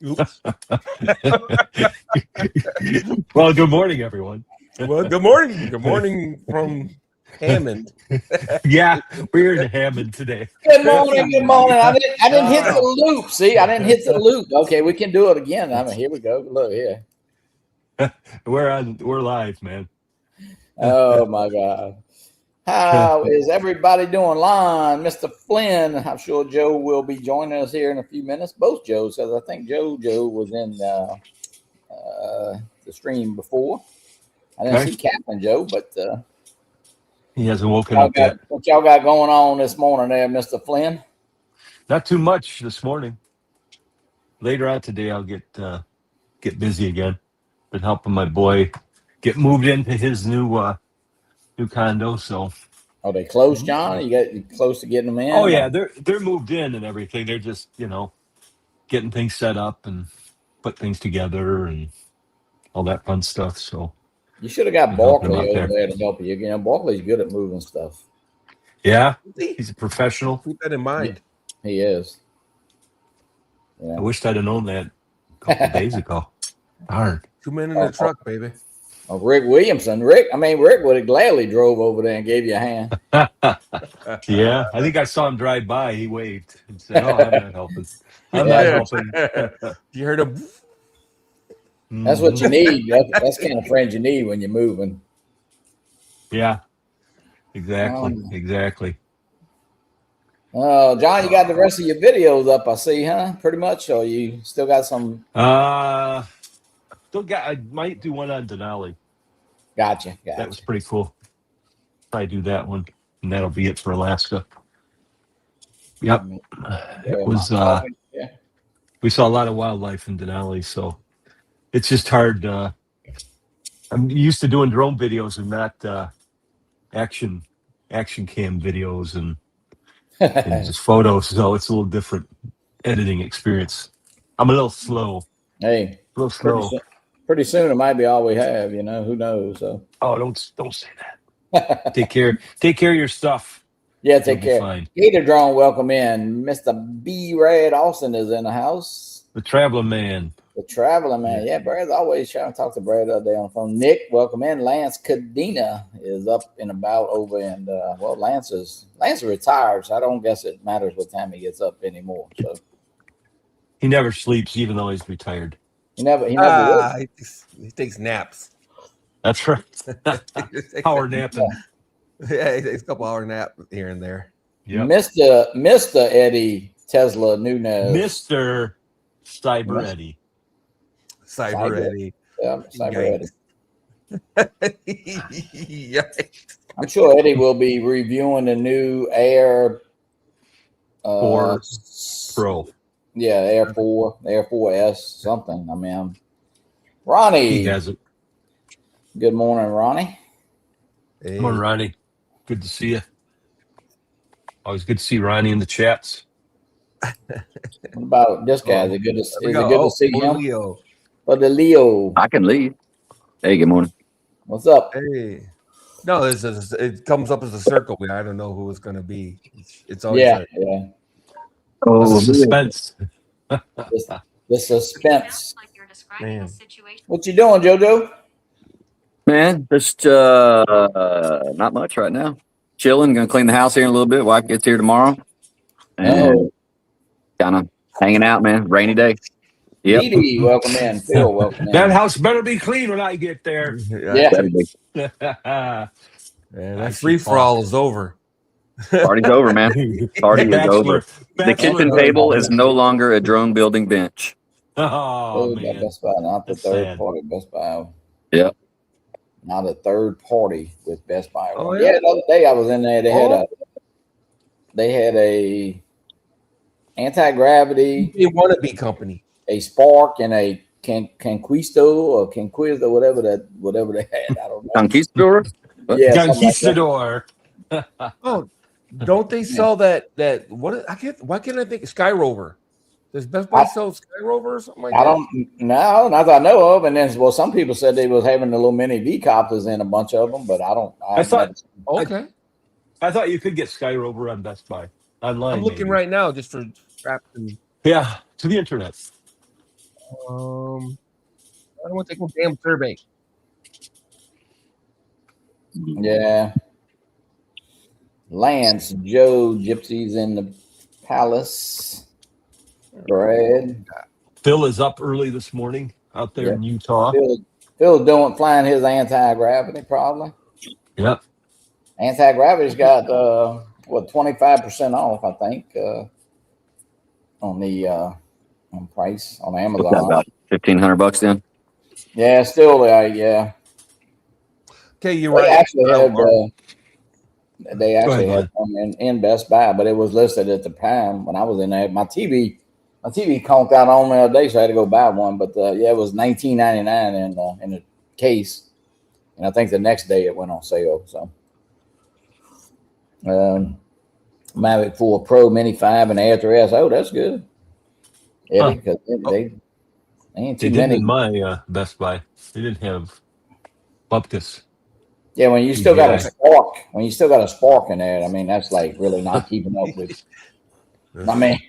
Oops. Well, good morning, everyone. Well, good morning. Good morning from Hammond. Yeah, we're in Hammond today. Good morning. Good morning. I didn't hit the loop. See, I didn't hit the loop. Okay, we can do it again. Here we go. Look here. We're live, man. Oh my God. How is everybody doing? Line, Mr. Flynn. I'm sure Joe will be joining us here in a few minutes. Both Joes, because I think Joe was in the stream before. I didn't see Captain Joe, but he hasn't woken up yet. What y'all got going on this morning there, Mr. Flynn? Not too much this morning. Later on today, I'll get busy again. Been helping my boy get moved into his new condo. So, are they close, John? You close to getting them in? Oh yeah, they're moved in and everything. They're just getting things set up and put things together and all that fun stuff. So you should have got Barkley over there to help you. You know, Barkley's good at moving stuff. Yeah, he's a professional. Keep that in mind. He is. Yeah. I wished I'd have known that a couple of days ago. Darn. 2 men in the truck, baby. Oh, Rick Williamson. Rick would have gladly drove over there and gave you a hand. Yeah, I think I saw him drive by. He waved and said, "Oh, I'm not helping. I'm not helping." You heard him? That's what you need. That's the kind of friends you need when you're moving. Yeah, exactly. Oh, John, you got the rest of your videos up, I see, huh? Pretty much, or you still got some? I might do one on Denali. Gotcha. That was pretty cool. Probably do that one, and that'll be it for Alaska. Yep, it was. We saw a lot of wildlife in Denali, so it's just hard. I'm used to doing drone videos and not action cam videos and just photos, so it's a little different editing experience. I'm a little slow. Hey, a little slow. Pretty soon it might be all we have. You know, who knows? So. Oh, don't say that. Take care of your stuff. Yeah, take care. Gator Drone, welcome in. Mr. B. Red Austin is in the house. The traveling man. Yeah, Brad's always trying to talk to Brad the other day on the phone. Nick, welcome in. Lance Cadena is up and about over, and Lance is retired, so I don't guess it matters what time he gets up anymore. So he never sleeps, even though he's retired. He never he takes naps. That's right. Hour napping. Yeah, he takes a couple hour nap here and there. Yep. Mr. Eddie Tesla Nunez. Mr. Cyber Eddie. Cyber Eddie. Yeah, Cyber Eddie. Yikes. I'm sure Eddie will be reviewing the new Air 4 Pro. Yeah, Air 4S, something. I mean, Ronnie. He has it. Good morning, Ronnie. Hey. Good morning, Ronnie. Good to see you. Always good to see Ronnie in the chats. What about this guy? Is it good to see him? Leo. But the Leo. I can leave. Hey, good morning. What's up? Hey. No, it comes up as a circle. I don't know who it's going to be. It's always yeah. Oh, suspense. The suspense. Man. What you doing, JoJo? Man, just not much right now. Chilling. Gonna clean the house here in a little bit. Wife gets here tomorrow. And kind of hanging out, man. Rainy day. Yep. Edie, welcome in. Phil, welcome in. That house better be clean when I get there. Yeah. Man, that free for all is over. Party's over, man. Party is over. The kitchen table is no longer a drone building bench. Oh man. Best Buy, not the third party Best Buy. Yep. Not a third party with Best Buy. Oh, yeah, the other day I was in there. They had a anti-gravity. A wannabe company. A Spark and a Conquistador, whatever they had. I don't know. Conquistador? Yeah, Conquistador. Oh, don't they sell that? Why can't I think Sky Rover? Does Best Buy sell Sky Rover or something like that? I don't know, not that I know of. And then, some people said they was having the little mini V-copters in a bunch of them, but I don't. I thought you could get Sky Rover on Best Buy online. I'm looking right now just for straps and. Yeah, to the internet. I don't want to take no damn survey. Yeah. Lance, Joe, Gypsies in the Palace. Brad. Phil is up early this morning out there in Utah. Phil flying his anti-gravity probably. Yep. Anti-gravity's got 25% off, I think, on the on price on Amazon. About $1,500 then. Yeah, still yeah. Okay, you're They right. actually had one in Best Buy, but it was listed at the time when I was in there. My TV conked out on the other day, so I had to go buy one. But it was $19.99 in the case, and I think the next day it went on sale. So, Mavic 4 Pro Mini 5 and Air 3S. Oh, that's good. Yeah, because they ain't too They many. didn't in my Best Buy. They didn't have Bupkis. Yeah, when you still got a spark in there, I mean, that's like really not keeping up with. I mean,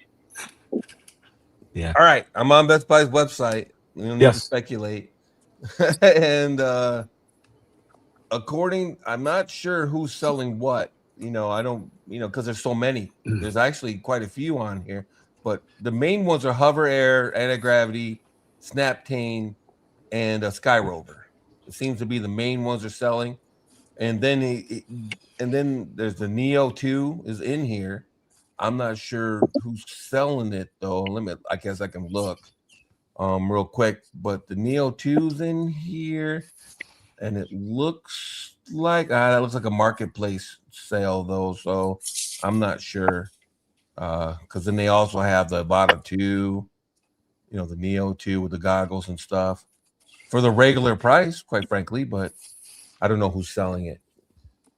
yeah. All right, I'm on Best Buy's website. We don't need to speculate. And I'm not sure who's selling what. I don't. Because there's so many. There's actually quite a few on here, but the main ones are Hover Air, Anti-Gravity, Snaptane, and Sky Rover. It seems to be the main ones are selling. And then there's the Neo 2 is in here. I'm not sure who's selling it though. I guess I can look real quick. But the Neo 2's in here, and it looks like that looks like a marketplace sale though. So I'm not sure. Because then they also have the Avata 2, the Neo 2 with the goggles and stuff for the regular price, quite frankly, but I don't know who's selling it.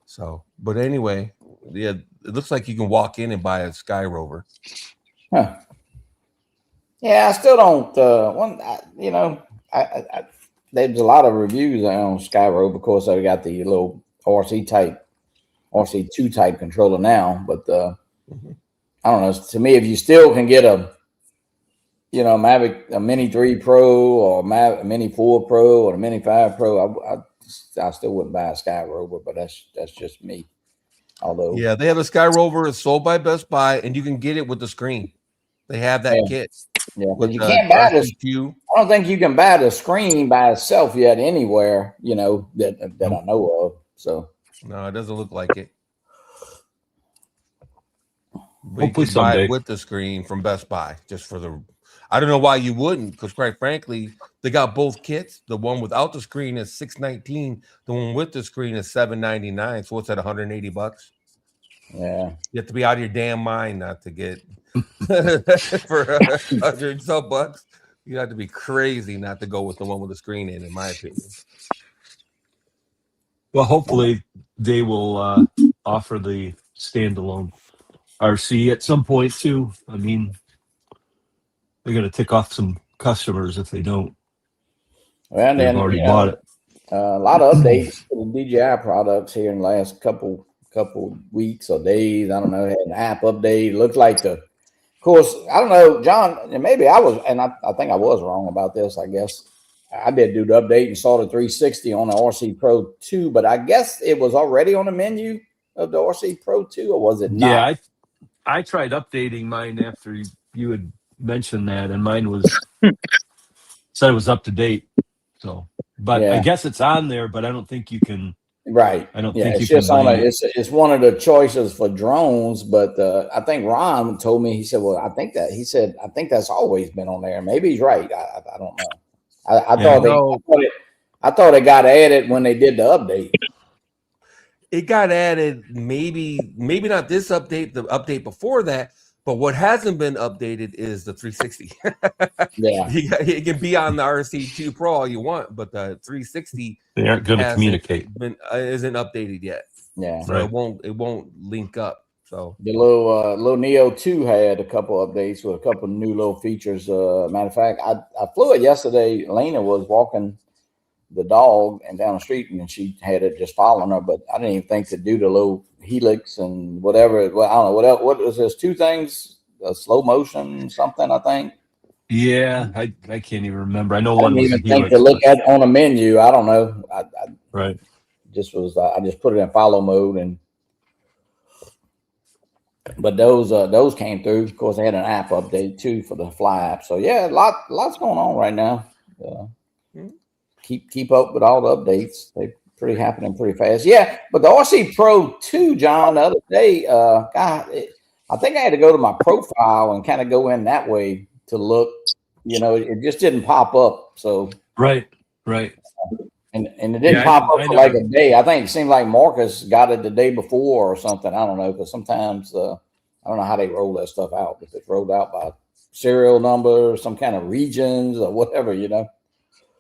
So, but anyway, yeah, it looks like you can walk in and buy a Sky Rover. Huh. Yeah, I still don't. There's a lot of reviews on Sky Rover. Of course, I got the little RC2 type controller now, but I don't know. To me, if you still can get a Mavic, a Mini 3 Pro or a Mini 4 Pro or a Mini 5 Pro, I still wouldn't buy a Sky Rover, but that's just me. Although, yeah, they have a Sky Rover. It's sold by Best Buy, and you can get it with the screen. They have that kit. Yeah, but you can't buy this. RC2. I don't think you can buy the screen by itself yet anywhere. That I know of. So no, it doesn't look like it. But hopefully you can buy someday it with the screen from Best Buy, just for the. I don't know why you wouldn't, because quite frankly, they got both kits. The one without the screen is $619. The one with the screen is $799. So what's that, $180? yeah, you have to be out of your damn mind not to get for $100 some bucks. You have to be crazy not to go with the one with the screen in my opinion. Well, hopefully they will offer the standalone RC at some point too. I mean, they're going to tick off some customers if they don't. Well, They've already bought it. A lot of updates for the DJI products here in the last couple weeks or days. I don't know. Had an app update. Looked like of course, I don't know, John. And maybe I was, and I think I was wrong about this. I guess I did do the update and saw the 360 on the RC Pro 2, but I guess it was already on the menu of the RC Pro 2, or was it not? Yeah, I tried updating mine after you had mentioned that, and mine was said it was up to date. So, but I guess it's on there, but I don't think you can. Right. I don't yeah, think it's you just can. on it's one of the choices for drones, but I think Ron told me, he said, well, I think that's always been on there. Maybe he's right. I don't know. I thought it got added when they did the update. It got added, maybe not this update, the update before that, but what hasn't been updated is the 360. Yeah. It can be on the RC2 Pro all you want, but the 360 they aren't going to communicate. Isn't updated yet. Yeah. So right. it won't link up. So the little Neo 2 had a couple updates with a couple new little features. Matter of fact, I flew it yesterday. Lena was walking the dog and down the street, and she had it just following her, but I didn't even think to do the little helix and whatever. Well, I don't know what else. What was this? Two things, slow motion, something, I think. Yeah, I can't even remember. I know I one didn't was a even think Helix. to look at on the menu. I don't know. I Right. just was. I just put it in follow mode, and but those came through. Of course, they had an app update too for the Fly app. So yeah, lots going on right now. Keep up with all the updates. They pretty happening pretty fast. Yeah, but the RC Pro 2, John, the other day, I think I had to go to my profile and kind of go in that way to look. It just didn't pop up. So Right. and it didn't Yeah, pop up I for never- like a day. I think it seemed like Marcus got it the day before or something. I don't know, because sometimes I don't know how they roll that stuff out. If it's rolled out by serial number, some kind of regions or whatever,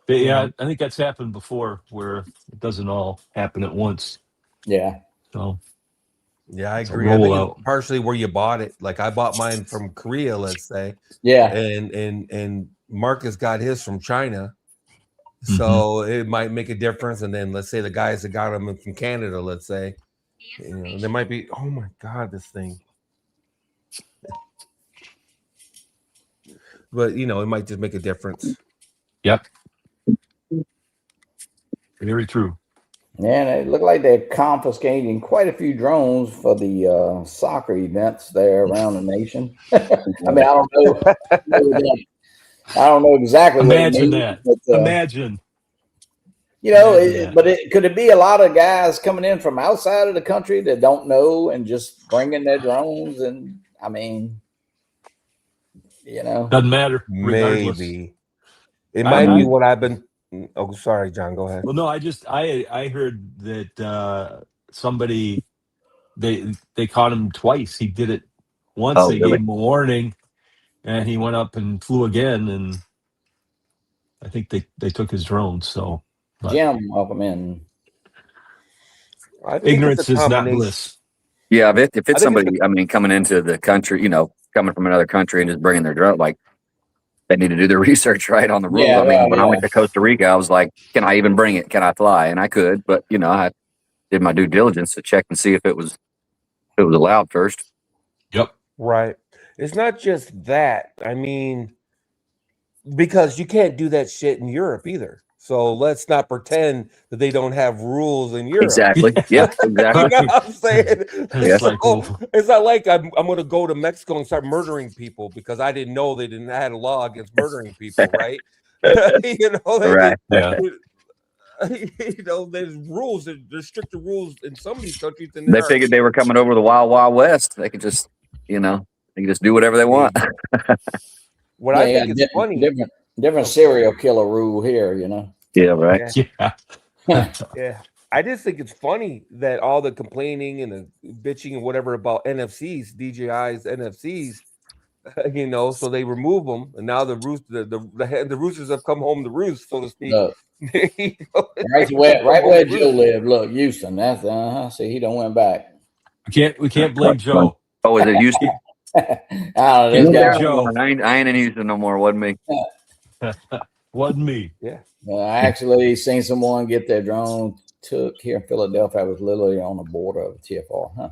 But yeah, I think that's happened before where it doesn't all happen at once. Yeah. So Yeah, I it's a agree. I think rollout. it's partially where you bought it. Like I bought mine from Korea, let's say. Yeah. And Marcus got his from China. Mm-hmm. So it might make a difference. And then let's say the guys that got them from Canada, let's say, there might be, oh my God, this thing. But it might just make a difference. Yep. Very true. Yeah, and it looked like they're confiscating quite a few drones for the soccer events there around the nation. I mean, I don't know exactly Imagine what it that. means, but, Imagine. could it be a lot of guys coming in from outside of the country that don't know and just bringing their drones? And I mean, Doesn't matter. Regardless. Maybe. It might be what I've been. Oh, sorry, John. Go ahead. Well, no, I heard that somebody they caught him twice. He did it once. Oh, they really? gave him a warning, and he went up and flew again. And I think they took his drone. So Jim, welcome in. I think ignorance it's a is not combination. bliss. Yeah, if it's think somebody, coming into the country, coming from another country and just bringing their drone, like they need to do their research right on the rules. Yeah, when I went to Costa Rica, I was like, can I even bring it? Can I fly? And I could, but I did my due diligence to check and see if it was allowed first. Yep. Right. It's not just that. I mean, because you can't do that shit in Europe either. So let's not pretend that they don't have rules in Europe. Exactly. Yeah, exactly. You know what I'm saying? It's So, like, well, it's not like I'm going to go to Mexico and start murdering people because I didn't know they didn't have a law against murdering people, right? Right. yeah. There's rules. There's stricter rules in some of these countries than They there are. figured they were coming over the Wild Wild West. They could just, they can just do whatever they want. What I think is funny. Different serial killer rule here, Yeah, right. Yeah. Yeah. I just think it's funny that all the complaining and the bitching and whatever about NFCs, DJI's NFCs, so they remove them, and now the roosters have come home to roost, so to speak. Right where Joe lived. Look, Houston. That's see, he don't went back. We can't blame Joe. Oh, is it Houston? Joe. I ain't in Houston no more. Wasn't me. Wasn't me. Yeah. I actually seen someone get their drone took here in Philadelphia. I was literally on the border of TFR. Huh?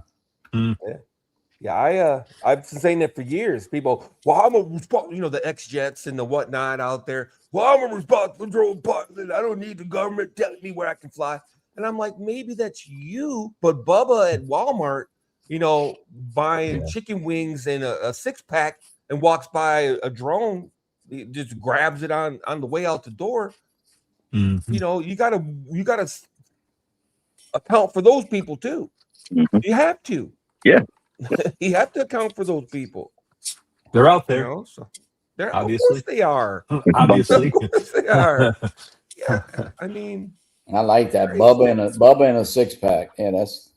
Yeah, I've been saying that for years. People, well, I'm a responsible, the X-Jets and the whatnot out there. Well, I'm a responsible drone pilot. I don't need the government telling me where I can fly. And I'm like, maybe that's you, but Bubba at Walmart, buying chicken wings and a 6-pack and walks by a drone, he just grabs it on the way out the door. Mm-hmm. You gotta account for those people too. Mm-hmm. You have to. Yeah. You have to account for those people. They're out there. So they're Obviously. Of course they are. Obviously. Of course they are. Yeah. I mean, I like that. crazy. Bubba in a 6-pack. Yeah, that's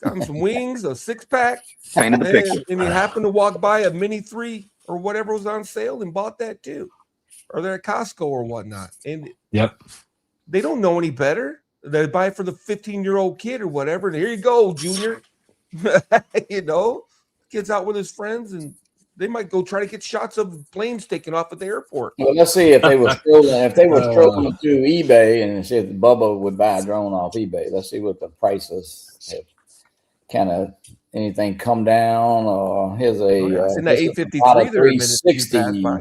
got him some wings, a 6-pack, Painted the picture. and he happened to walk by a Mini 3 or whatever was on sale and bought that too. Or they're at Costco or whatnot. And Yep. they don't know any better. They buy it for the 15-year-old kid or whatever. And here you go, Junior. Kid's out with his friends, and they might go try to get shots of planes taken off at the airport. well. Let's see if they were scrolling. If they were scrolling through eBay and see if Bubba would buy a drone off eBay. Let's see what the prices have. Kind of anything come down, or here's a It's in the 853 there a minute. 360.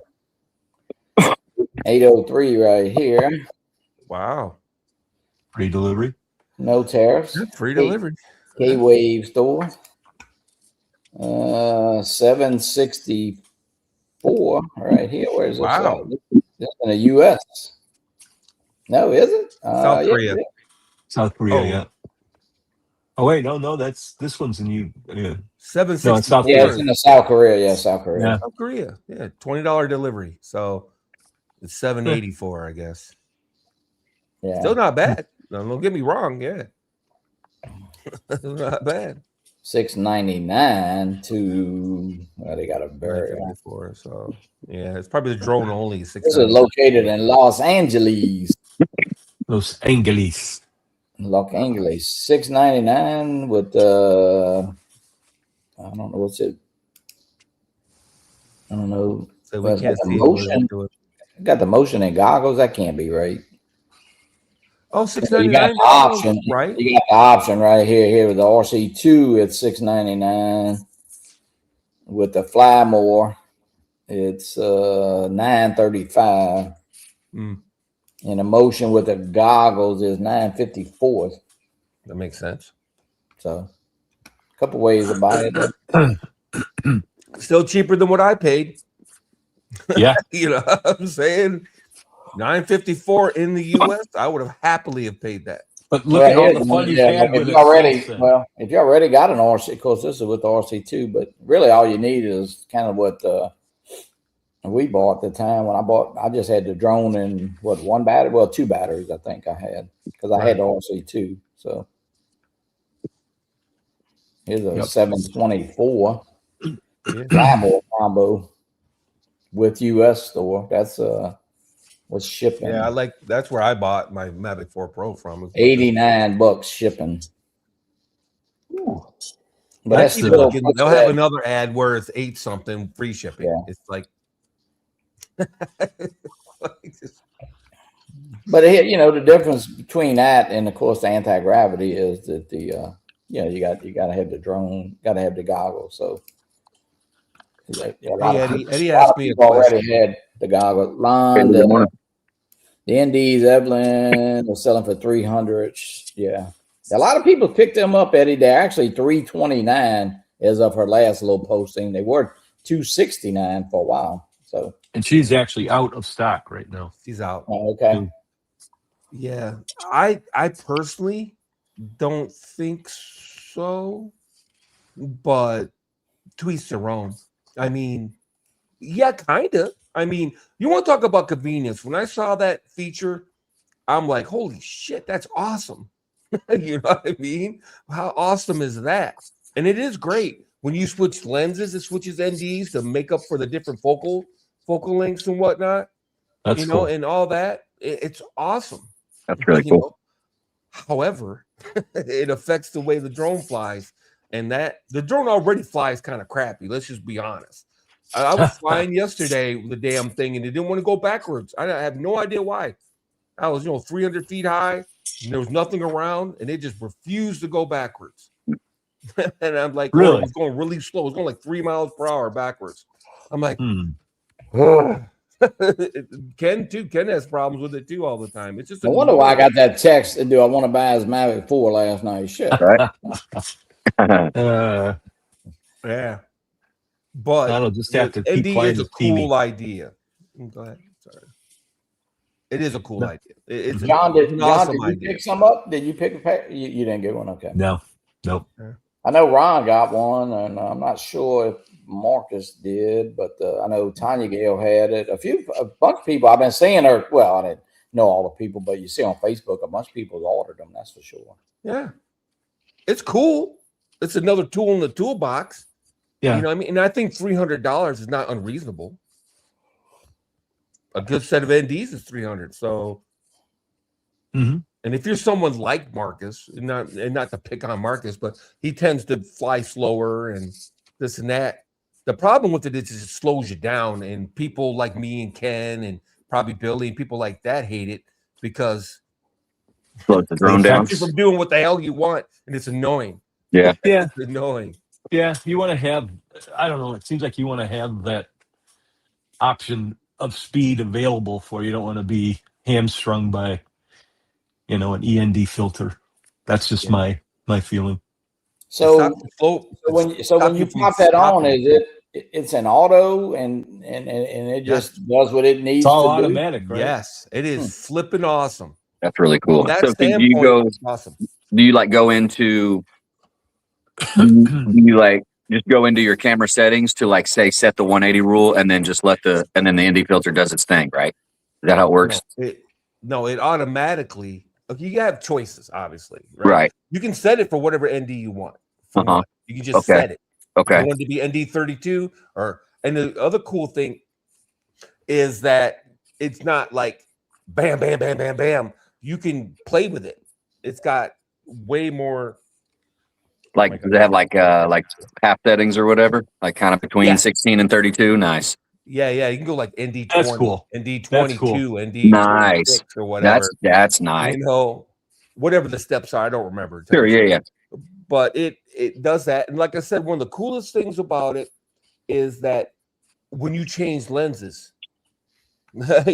803 right here. Wow. Free delivery. No tariffs. That's free delivery. K-Wave store. 764 right here. Where's Wow. this at? This in the U.S. No, is it? South Korea. Yeah. South Korea, Oh. yeah. Oh wait, no, that's this one's in you. Yeah. 764. No, it's South Yeah, it's in the South Korea. Yeah, South Korea. Yeah. South Korea. Yeah, $20 delivery. So it's 784, I guess. Yeah. Still not bad. No, don't get me wrong. Yeah. Not bad. $699 to they got a very. 954. So yeah, it's probably the drone only. This is located in Los Angeles. Los Angeles. Los Angeles. $699 with I don't know what's it. I don't know. So Well, we can't it's like see a motion. it. Got the motion and goggles. That can't be right. Oh, You got $699. the option, right? You got the option right here. Here with the RC2, it's $699. With the Flymore, it's $935. Mm, And the motion with the goggles is $954. that makes sense. So, a couple ways to buy it. Still cheaper than what I paid. Yeah. You know what I'm saying? $954 in the US. I would have happily have paid that. But look at all the fun you've had if with you it. already, since then. well, if you already got an RC, of course, this is with the RC2, but really all you need is kind of what we bought at the time when I just had the drone and one battery, well, 2 batteries, I think I had, because I had the RC2. So here's a 724 Flymore combo with US store. That's was shipping. Yeah, that's where I bought my Mavic 4 Pro from. $89 shipping. Ooh. But that's Keep still, looking. They'll have another ad where it's 8 something free shipping. Yeah. It's like but here, the difference between that and of course the anti-gravity is that the you got to have the drone, got to have the goggles. So Eddie asked me a already question. had the goggles. Line, Good morning. the NDs Evelyn are selling for 300. Yeah. A lot of people picked them up, Eddie. They're actually 329 as of her last little posting. They were 269 for a while. So, and she's actually out of stock right now. She's out. okay. Yeah. I personally don't think so, but to each their own. I mean, yeah, kind of. I mean, you want to talk about convenience. When I saw that feature, I'm like, holy shit, that's awesome. You know what I mean? How awesome is that? And it is great. When you switch lenses, it switches NDs to make up for the different focal lengths and whatnot. That's cool. And all that. It's awesome. That's really cool. However, it affects the way the drone flies. And that the drone already flies kind of crappy. Let's just be honest. I was flying yesterday with the damn thing, and it didn't want to go backwards. I have no idea why. I was, 300 feet high, and there was nothing around, and it just refused to go backwards. And I'm like, really? It was going really slow. It was going like 3 miles per hour backwards. I'm like, Ken has problems with it too all the time. It's just I wonder why I got that text. Do I want to buy his Mavic 4 last night? Shit. Right? Yeah. But I'll just have to keep ND playing is a the TV. cool idea. Go ahead. Sorry. It is a cool idea. It's John, it's an awesome did you idea. pick some up? Did you pick a pack? You didn't get one? Okay. No, nope. I know Ron got one, and I'm not sure if Marcus did, but I know Tanya Gale had it. A bunch of people I've been seeing her. Well, I didn't know all the people, but you see on Facebook, a bunch of people ordered them. That's for sure. Yeah. It's cool. It's another tool in the toolbox. Yeah. You know what I mean? And I think $300 is not unreasonable. A good set of NDs is $300. So, Mhm. And if you're someone like Marcus, and not to pick on Marcus, but he tends to fly slower and this and that. The problem with it is it slows you down, and people like me and Ken and probably Billy and people like that hate it because Slow the drone down. keeps you from doing what the hell you want, and it's annoying. Yeah. Yeah. It's annoying. Yeah. You want to have, I don't know, it seems like you want to have that option of speed available for you. You don't want to be hamstrung by, an END filter. That's just my feeling. So, Float. when Stop you from pop that on, stopping. it's an auto and it just does what it needs It's all to automatic, right? Yes, it is flipping awesome. That's really cool. From that So do you standpoint, go? it's awesome. Do you like go into? do you like just go into your camera settings to like say set the 180 rule and then just and then the ND filter does its thing, right? Is that how it works? No, it automatically. Okay, you have choices, obviously, Right. You can set it for whatever ND you want. You can just Okay. set it. Okay. You want it to be ND 32 and the other cool thing is that it's not like bam, bam, bam, bam, bam. You can play with it. It's got way more. Like, does it have like half settings or whatever? Like kind of between 16 and 32? Nice. Yeah. You can go like ND 20, That's cool. ND 22, That's cool. ND Nice. 26 or whatever. That's nice. Whatever the steps are, I don't remember. Sure, yeah. But it does that. And like I said, one of the coolest things about it is that when you change lenses, that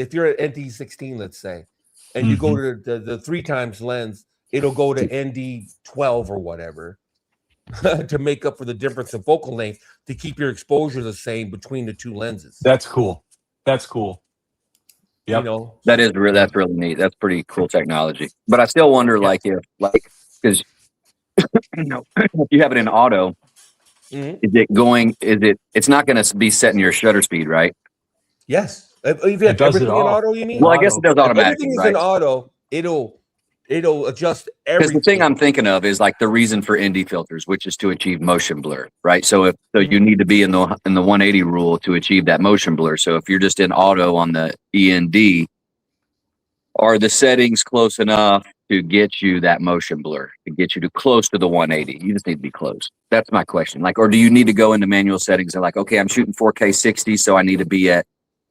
if you're at ND 16, let's say, and you go to the 3 times lens, it'll go to ND 12 or whatever to make up for the difference in focal length to keep your exposure the same between the 2 lenses. That's cool. Yep. That's really neat. That's pretty cool technology. But I still wonder, because if you have it in auto, it's not going to be setting your shutter speed, right? Yes. If you have everything in auto, you mean? Well, I guess it does automatically. Everything is right? in auto, it'll adjust everything. Because the thing I'm thinking of is like the reason for ND filters, which is to achieve motion blur, right? So you need to be in the 180 rule to achieve that motion blur. So if you're just in auto on the END, are the settings close enough to get you that motion blur, to get you to close to the 180? You just need to be close. That's my question. Like, or do you need to go into manual settings and like, okay, I'm shooting 4K 60, so I need to be at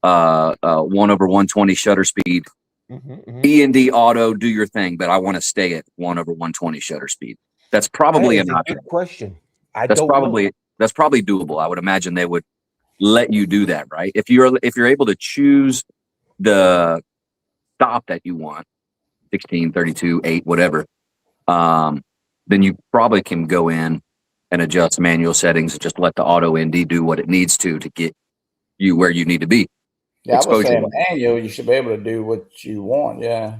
1/120 shutter speed. END auto, do your thing, but I want to stay at 1/120 shutter speed. That's probably an option. Good question. That's probably doable. I would imagine they would let you do that, right? If you're able to choose the stop that you want, 16, 32, 8, whatever, then you probably can go in and adjust manual settings and just let the auto ND do what it needs to get you where you need to be. Yeah, I would say manual, you should be able to do what you want. Yeah.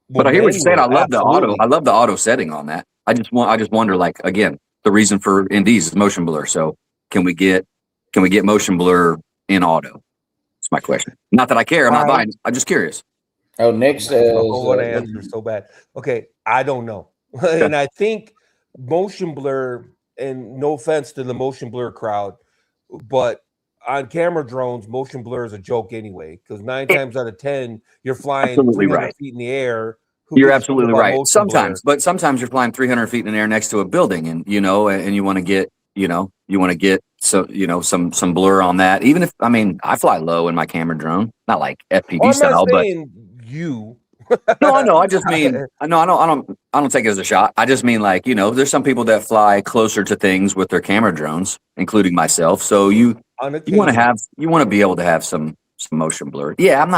But I hear what you're saying. I love the auto. I love the auto setting on that. I just wonder, like, again, the reason for NDs is motion blur. So can we get motion blur in auto? That's my question. Not that I care. I'm not buying. I'm just curious. Oh, Nick says. I want to answer so bad. Okay, I don't know, and I think motion blur. And no offense to the motion blur crowd, but on camera drones, motion blur is a joke anyway, because 9 times out of 10, you're flying 300 feet in the air. You're absolutely right. Sometimes you're flying 300 feet in the air next to a building, and you want to get, some blur on that. Even if, I fly low in my camera drone, not like FPV style, but you. No, I know. I just mean, I don't take it as a shot. I just mean, like, there's some people that fly closer to things with their camera drones, including myself. So you want to be able to have some motion blur. Yeah, I'm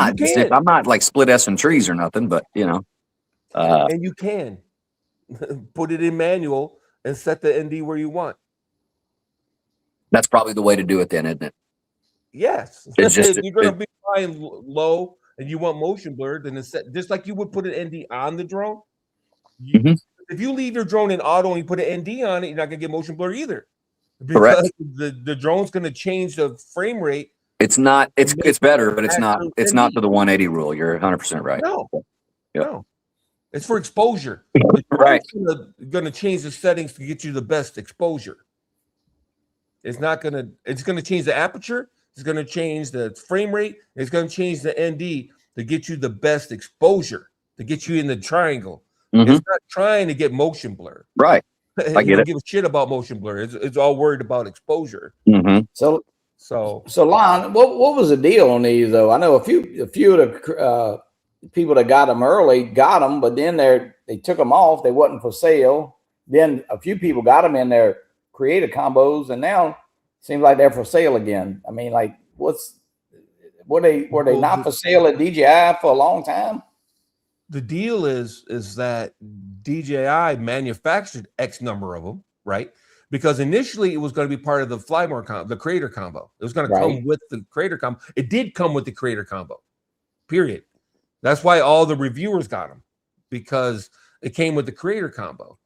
not like split S and trees or nothing, but and you can put it in manual and set the ND where you want. That's probably the way to do it then, isn't it? Yes. You're going to be flying low and you want motion blur, then it's set, just like you would put an ND on the drone. If you leave your drone in auto and you put an ND on it, you're not going to get motion blur either. Because the drone's going to change the frame rate. It's better, but it's not to the 180 rule. You're 100% right. No. It's for exposure. Right. Going to change the settings to get you the best exposure. It's going to change the aperture. It's going to change the frame rate. It's going to change the ND to get you the best exposure, to get you in the triangle. It's not trying to get motion blur. Right. I get it. Give a shit about motion blur. It's all worried about exposure. So Lon, what was the deal on these though? I know a few of the people that got them early got them, but then they took them off. They wasn't for sale. Then a few people got them in their creative combos, and now it seems like they're for sale again. were they not for sale at DJI for a long time? The deal is that DJI manufactured X number of them, right? Because initially it was going to be part of the Flymore the Creator combo. It was going to come with the Creator combo. It did come with the Creator combo, period. That's why all the reviewers got them, because it came with the Creator combo.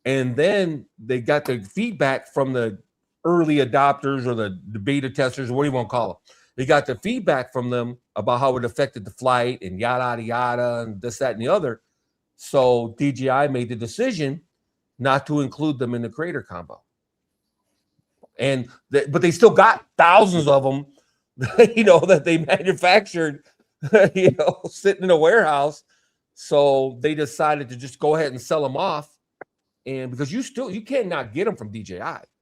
And then they got the feedback from the early adopters or the beta testers, or what do you want to call them? They got the feedback from them about how it affected the flight and yada, yada, and this, that, and the other. So DJI made the decision not to include them in the Creator combo. But they still got thousands of them, that they manufactured, sitting in a warehouse. So they decided to just go ahead and sell them off. And because you cannot get them from DJI,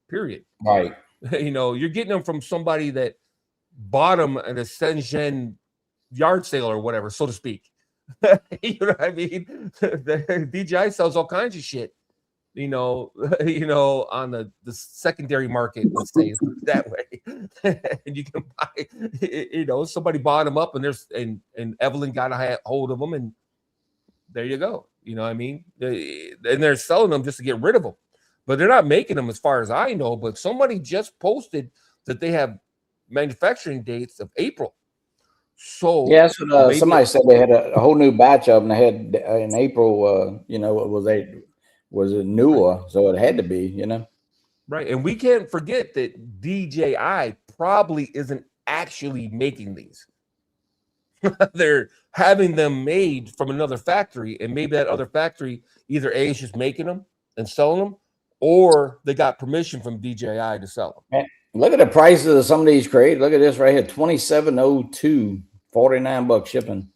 period. Right. You're getting them from somebody that bought them at a Shenzhen yard sale or whatever, so to speak. You know what I mean? The DJI sells all kinds of shit, on the secondary market, let's say that way. And you can buy, somebody bought them up, and Evelyn got a hold of them, and there you go. You know what I mean? And they're selling them just to get rid of them, but they're not making them, as far as I know. But somebody just posted that they have manufacturing dates of April. So yes, somebody said they had a whole new batch of them. They had in April. It was a newer, so it had to be. Right, and we can't forget that DJI probably isn't actually making these. They're having them made from another factory, and maybe that other factory either A is just making them and selling them, or they got permission from DJI to sell them. Man, look at the prices of some of these Creators. Look at this right here, $27.02, $49 shipping.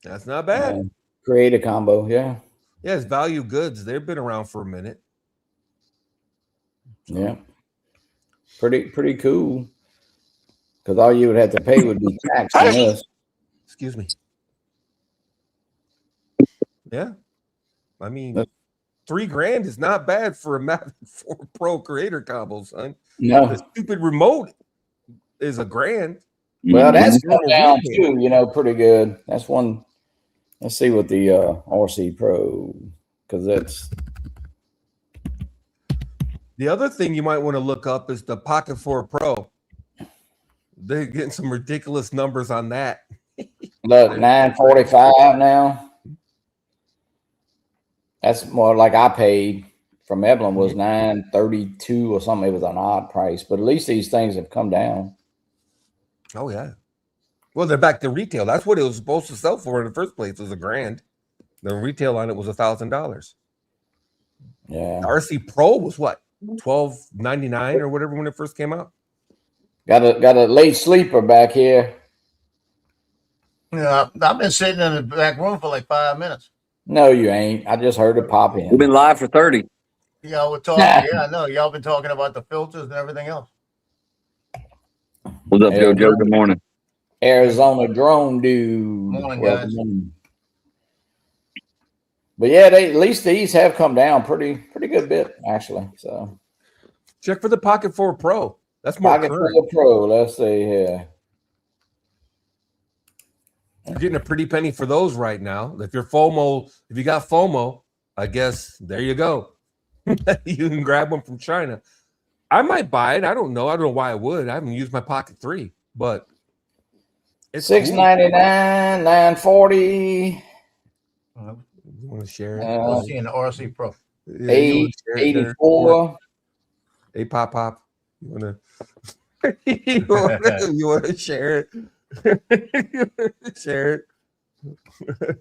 That's not bad. Creator combo, yeah. Yeah, it's value goods. They've been around for a minute. Yeah, pretty cool. Because all you would have to pay would be tax on this. Excuse me. Yeah, I mean, $3,000 is not bad for a Mavic 4 Pro Creator combo, son. No, the stupid remote is $1,000. Well, that's come down too. Pretty good. That's one. Let's see what the RC Pro, because that's the other thing you might want to look up is the Pocket 4 Pro. They're getting some ridiculous numbers on that. Look, $945 now. That's more like I paid from Evelyn was $932 or something. It was an odd price, but at least these things have come down. Oh yeah. Well, they're back to retail. That's what it was supposed to sell for in the first place. It was $1,000. The retail on it was $1,000. Yeah. The RC Pro was what, $1,299 or whatever when it first came out. Got a late sleeper back here. Yeah, I've been sitting in the back room for like 5 minutes. No, you ain't. I just heard it pop in. We've been live for 30. Y'all were talking. Yeah, I know. Y'all been talking about the filters and everything else. What's up, Joe? Good morning. Arizona drone dude. Morning, guys. But yeah, at least these have come down pretty good bit, actually. So check for the Pocket 4 Pro. That's more Pocket 4 Pro. Let's see here. You're getting a pretty penny for those right now. If you got FOMO, I guess there you go. You can grab them from China. I might buy it. I don't know why I would. I haven't used my Pocket 3, but it's $699, $940. You want to share it? I'm seeing the RC Pro. Yeah, $884. Hey, Pop. You want to share it? Share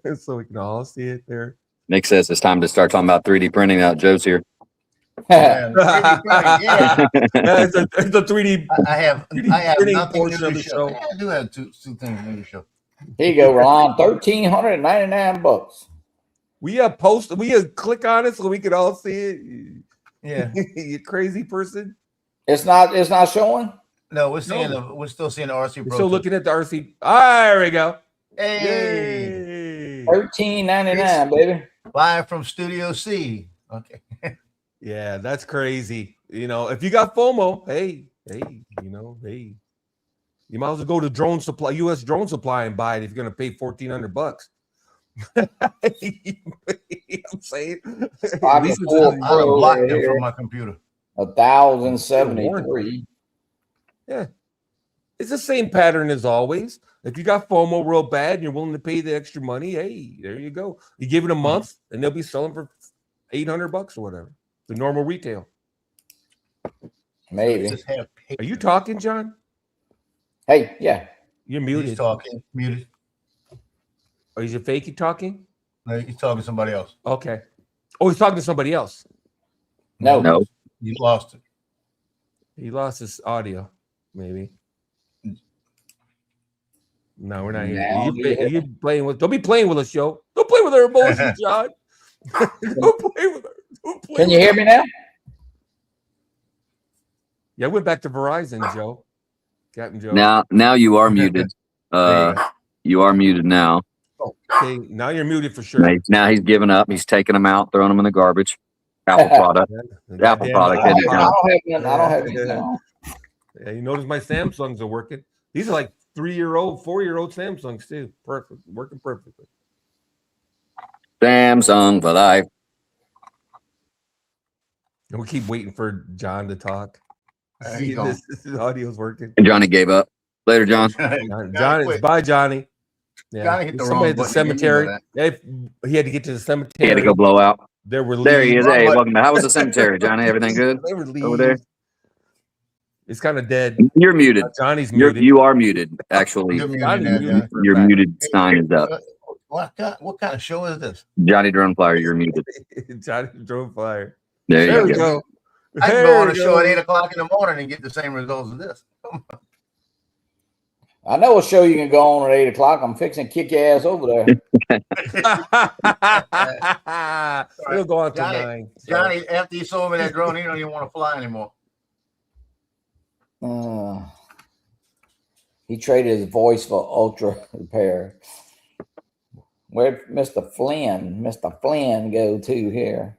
it so we can all see it there. Nick says it's time to start talking about 3D printing now. Joe's here. Yeah. It's a 3D. I have nothing portion new of to the show. show. Yeah, I do have two things new to show. Here you go, Ron. $1,399. We have click on it so we can all see it. Yeah. You crazy person. It's not showing. No, we're still seeing the RC Pro. We're still looking at the RC. There we go. Hey. Yay. $1,399, baby. Live from Studio C. Okay. Yeah, that's crazy. If you got FOMO, hey. You might as well go to Drone Supply, U.S. Drone Supply, and buy it if you're going to pay $1,400. I'm saying, at least it's Four in I Pro done blocked them here. from my computer. 1,073. Yeah, it's the same pattern as always. If you got FOMO real bad and you're willing to pay the extra money, hey, there you go. You give it a month and they'll be selling for $800 or whatever, the normal retail. Maybe. Just have Are you talking, John? Hey, yeah. You're He's muted. talking. Muted. Or is it fakey talking? No, he's talking to somebody else. Okay. Oh, he's talking to somebody else. No. No. You lost it. He lost his audio, maybe. No, we're not here. No, You playing with? Don't be playing with us, yo. Don't play with our emotions, John. Don't play with her. Don't play Can you with hear her. me now? Yeah, I went back to Verizon, Joe. Captain Joe. Now you are muted. There you go. You are muted now. Okay, now you're muted for sure. Now he's given up. He's taking them out, throwing them in the garbage. Apple product. Apple product. I Isn't it, John? don't have anything on. Yeah, you notice my Samsungs are working. These are like 3-year-old, 4-year-old Samsungs too. Perfect, working perfectly. Samsung for life. And we keep waiting for John to talk. There See, you go. this audio's working. And Johnny gave up. Later, John. John, it's bye, Johnny. Yeah, Johnny hit the somebody wrong at the button again, you know cemetery. He had to get to the cemetery. He had to go blow out. There were There he leaves. is. Hey, welcome. How was the cemetery, Johnny? Everything good There were over there? leaves. It's kind of dead. You're muted. Johnny's muted. You are muted. Actually, You're muted Johnny's now, muted John. for a your fact. muted sign is up. What kind of show is this? Johnny Drone Flyer, you're muted. Johnny drove fire. There There you we go. go. I can There go on we a show at go. 8 o'clock in the morning and get the same results as this. I know a show you can go on at 8 o'clock. I'm fixing to kick your ass over there. We'll go on to Johnny, 9. So. Johnny, after you sold me that drone, you don't even want to fly anymore. He traded his voice for ultra repair. Where'd Mr. Flynn go to here?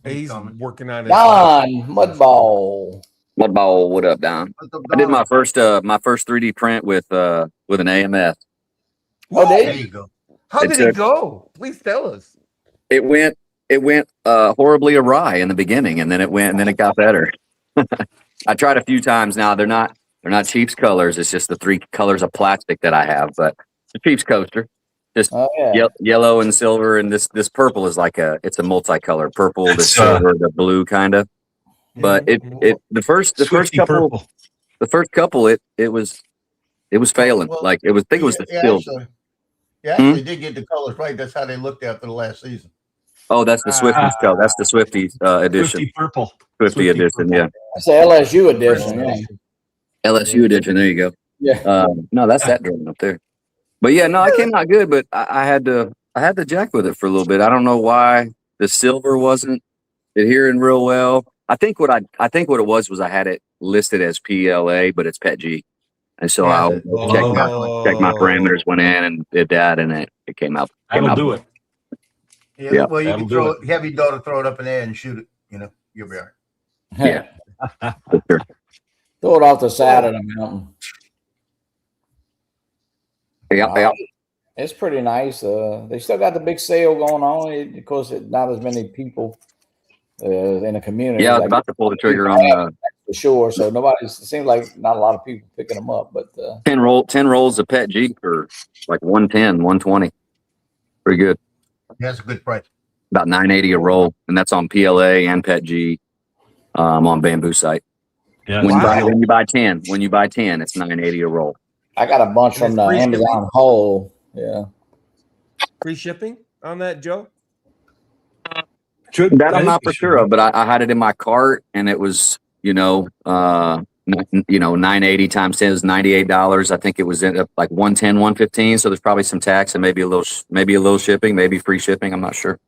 He's coming. working on it. Don Mudball. Mudball, what up, Don? I did my first 3D print with an AMS. Oh, There did you go. How It did it took- go? Please tell us. It went horribly awry in the beginning, and then it got better. I tried a few times now. They're not Chiefs colors. It's just the 3 colors of plastic that I have, but it's a Chiefs coaster. Oh, yeah. Yellow and silver, and this purple is it's a multicolor purple, the That's, silver, the blue kind of. But the first Swifty couple purple. it was failing. Well, Like it was the Yeah, silver. actually did get the colors right. That's how they looked after the last season. Oh, that's the Swifties color. That's the Swifty edition. Swifty purple. Swifty edition, yeah. That's the LSU edition. Yeah. LSU edition. There you go. Yeah. No, that's that drone up there. But yeah, no, it came out good. But I had to jack with it for a little bit. I don't know why the silver wasn't adhering real well. I think what it was I had it listed as PLA, but it's PET-G, and so I checked my parameters, went in and did that, and it came out. That'll do it. Yeah. Yeah, Well, you that'll can do have your daughter throw it up in there and shoot it. You know, you'll be all right. Yeah. For sure. Throw it off the side of the mountain. Yeah. It's pretty nice. They still got the big sale going on. Of course, not as many people in the community. Yeah, I was like, about to pull the trigger on for sure. So it seems like not a lot of people picking them up, but 10 rolls of PET-G for like 110, 120. Pretty good. That's a good price. About $9.80 a roll, and that's on PLA and PET-G on Bamboo site. Yeah. When Wow. you buy 10, it's $9.80 a roll. I got a bunch from It's the free shipping? Amazon Whole. Yeah. Free shipping on that, Joe? Should- That I'm not for should. sure of, but I had it in my cart, and it was $9.80 times 10 is $98. I think it was in like 110, 115. So there's probably some tax and maybe a little shipping, maybe free shipping. I'm not sure.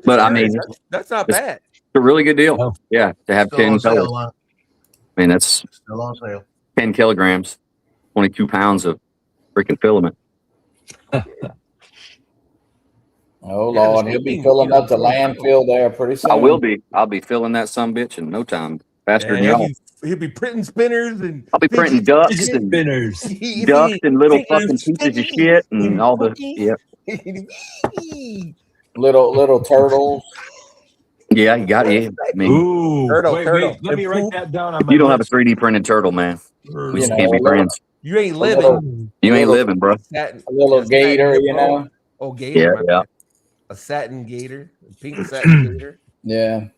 But I mean, that's not it's- bad. it's a really good deal. Oh. Yeah, to have Still 10 on colors. sale. I mean, that's Still on sale. 10 kilograms, 22 pounds of freaking filament. Oh Yeah, Lord, the he'll be shipping, filling you know, up the landfill there pretty soon. I will be. I'll be filling that sumbitch in no time. faster than Yeah, y'all. he'll be printing spinners and I'll be printing ducks and Spinners. ducks and little fucking pieces of shit and all the Little turtles. Yeah, you got it. Yeah. I mean, Ooh, Turtle. wait. Let And me write poop. that down on my you don't have a list. 3D printed turtle, man. We just can't be friends. You ain't A living. little, You ain't little- living, bro. Satin, a little satin gator, you hippo. know. Oh, gator. Yeah, my yeah. bad. A satin gator, a pink satin gator. Yeah.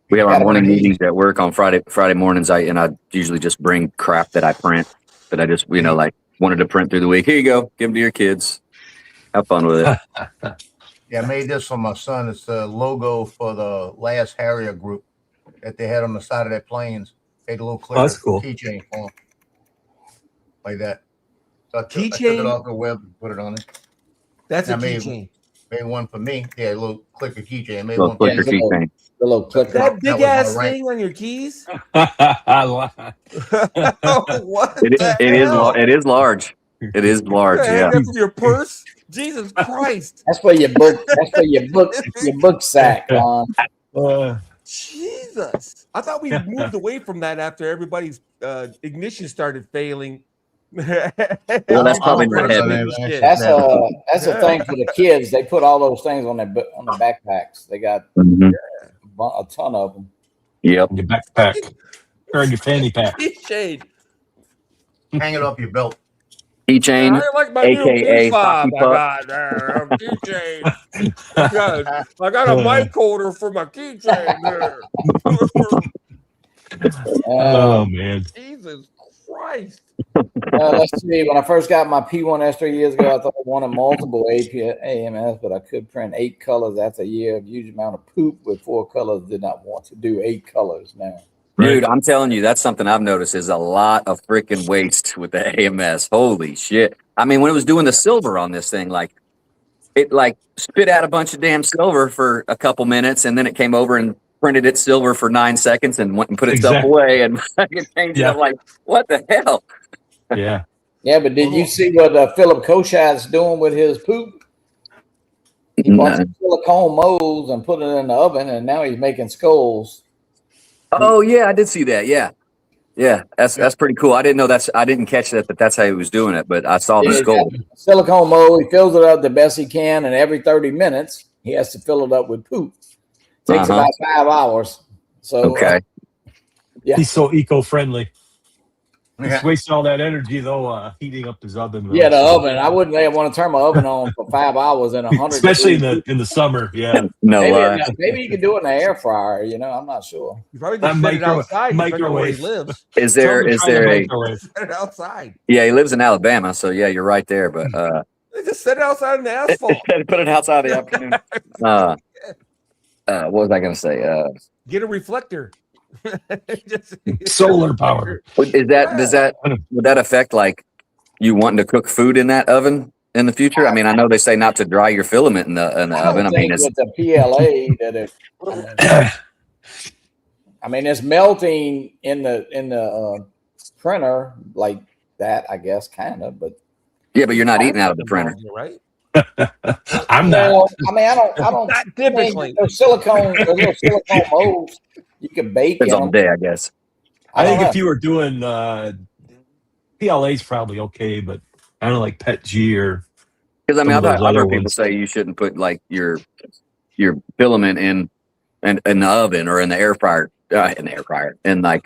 We have our Gotta morning bring- meetings at work on Friday mornings. I usually just bring crap that I print that I just like wanted to print through the week. Here you go. Give them to your kids. Have fun with it. Yeah, I made this for my son. It's the logo for the last Harrier group that they had on the side of their planes. Made a little clicker, that's cool. keychain for 'em. Like that. So I took it Keychain? off the web and put it on it. That's a I made- keychain. Made one for me. Yeah, a little clicker keychain. I made Little one for clicker Yeah, so- keychain. The little clicker. That was big my ass rank. thing on your keys. I lied. What It the is hell? it is large. It is large. Hang Yeah. that from your purse. Jesus Christ. That's for your book. That's for your book sack. Jesus. I thought we moved away from that after everybody's ignition started failing. Well, that's probably not heavy. That's a thing for the kids. They put all those things on their backpacks. They got Mhm. a ton of them. Yep. Your backpack or your fanny pack. Keychain. Hang it off your belt. Keychain. I like my AKA new fob hockey I puck. got there. A keychain. I got a mic holder for my keychain there. Oh man. Jesus Christ. Let's see. When I first got my P1S 3 years ago, I thought I wanted multiple AMS, but I could print 8 colors. That's a year of huge amount of poop with 4 colors. Did not want to do 8 colors now. Dude, I'm telling you, that's something I've noticed is a lot of freaking waste with the AMS. Holy shit. I mean, when it was doing the silver on this thing, like it spit out a bunch of damn silver for a couple minutes and then it came over and printed it silver for 9 seconds and went and put itself Exactly. away and fucking changed it. Yeah. I'm like, what the hell? Yeah. Yeah, but did you see what Philip Koshat's doing with his poop? He bought some silicone molds and put it in the oven, and now he's making skulls. Oh yeah, I did see that. Yeah. Yeah, that's pretty cool. I didn't know I didn't catch that that's how he was doing it, but I saw the Yeah, skull. Silicone mold, he fills it up the best he can, and every 30 minutes, he has to fill it up with poop. Takes about 5 hours. So, Okay. Yeah. He's so eco-friendly. Yeah. He's wasting all that energy though, heating up his oven. though, yeah, the so- oven. I wouldn't want to turn my oven on for 5 hours in 100 especially degrees. in the summer. Yeah. No Maybe you could do it in the air fryer. I'm not sure. You probably just set it outside depending on where he microwave. lives. Is there a microwave. Set it outside. yeah, he lives in Alabama, so yeah, you're right there, but Just set it outside in the asphalt. put it outside the afternoon. What was I gonna say? Get a reflector. Just- Solar power. Would that affect like you wanting to cook food in that oven in the future? I mean, I know they say not to dry your filament in the oven. I mean, with the PLA it's melting in the printer like that, I guess, kind of. But yeah, but you're not eating out of the printer. right? I'm not. well, I don't Not typically. those little silicone molds you can bake Depends in on the them. day, I guess. I think don't if you were doing PLA's probably okay, but I don't know, like Pet G or Because I mean, Some I've of those heard other people ones. say you shouldn't put like your filament in the oven or in the air fryer, in like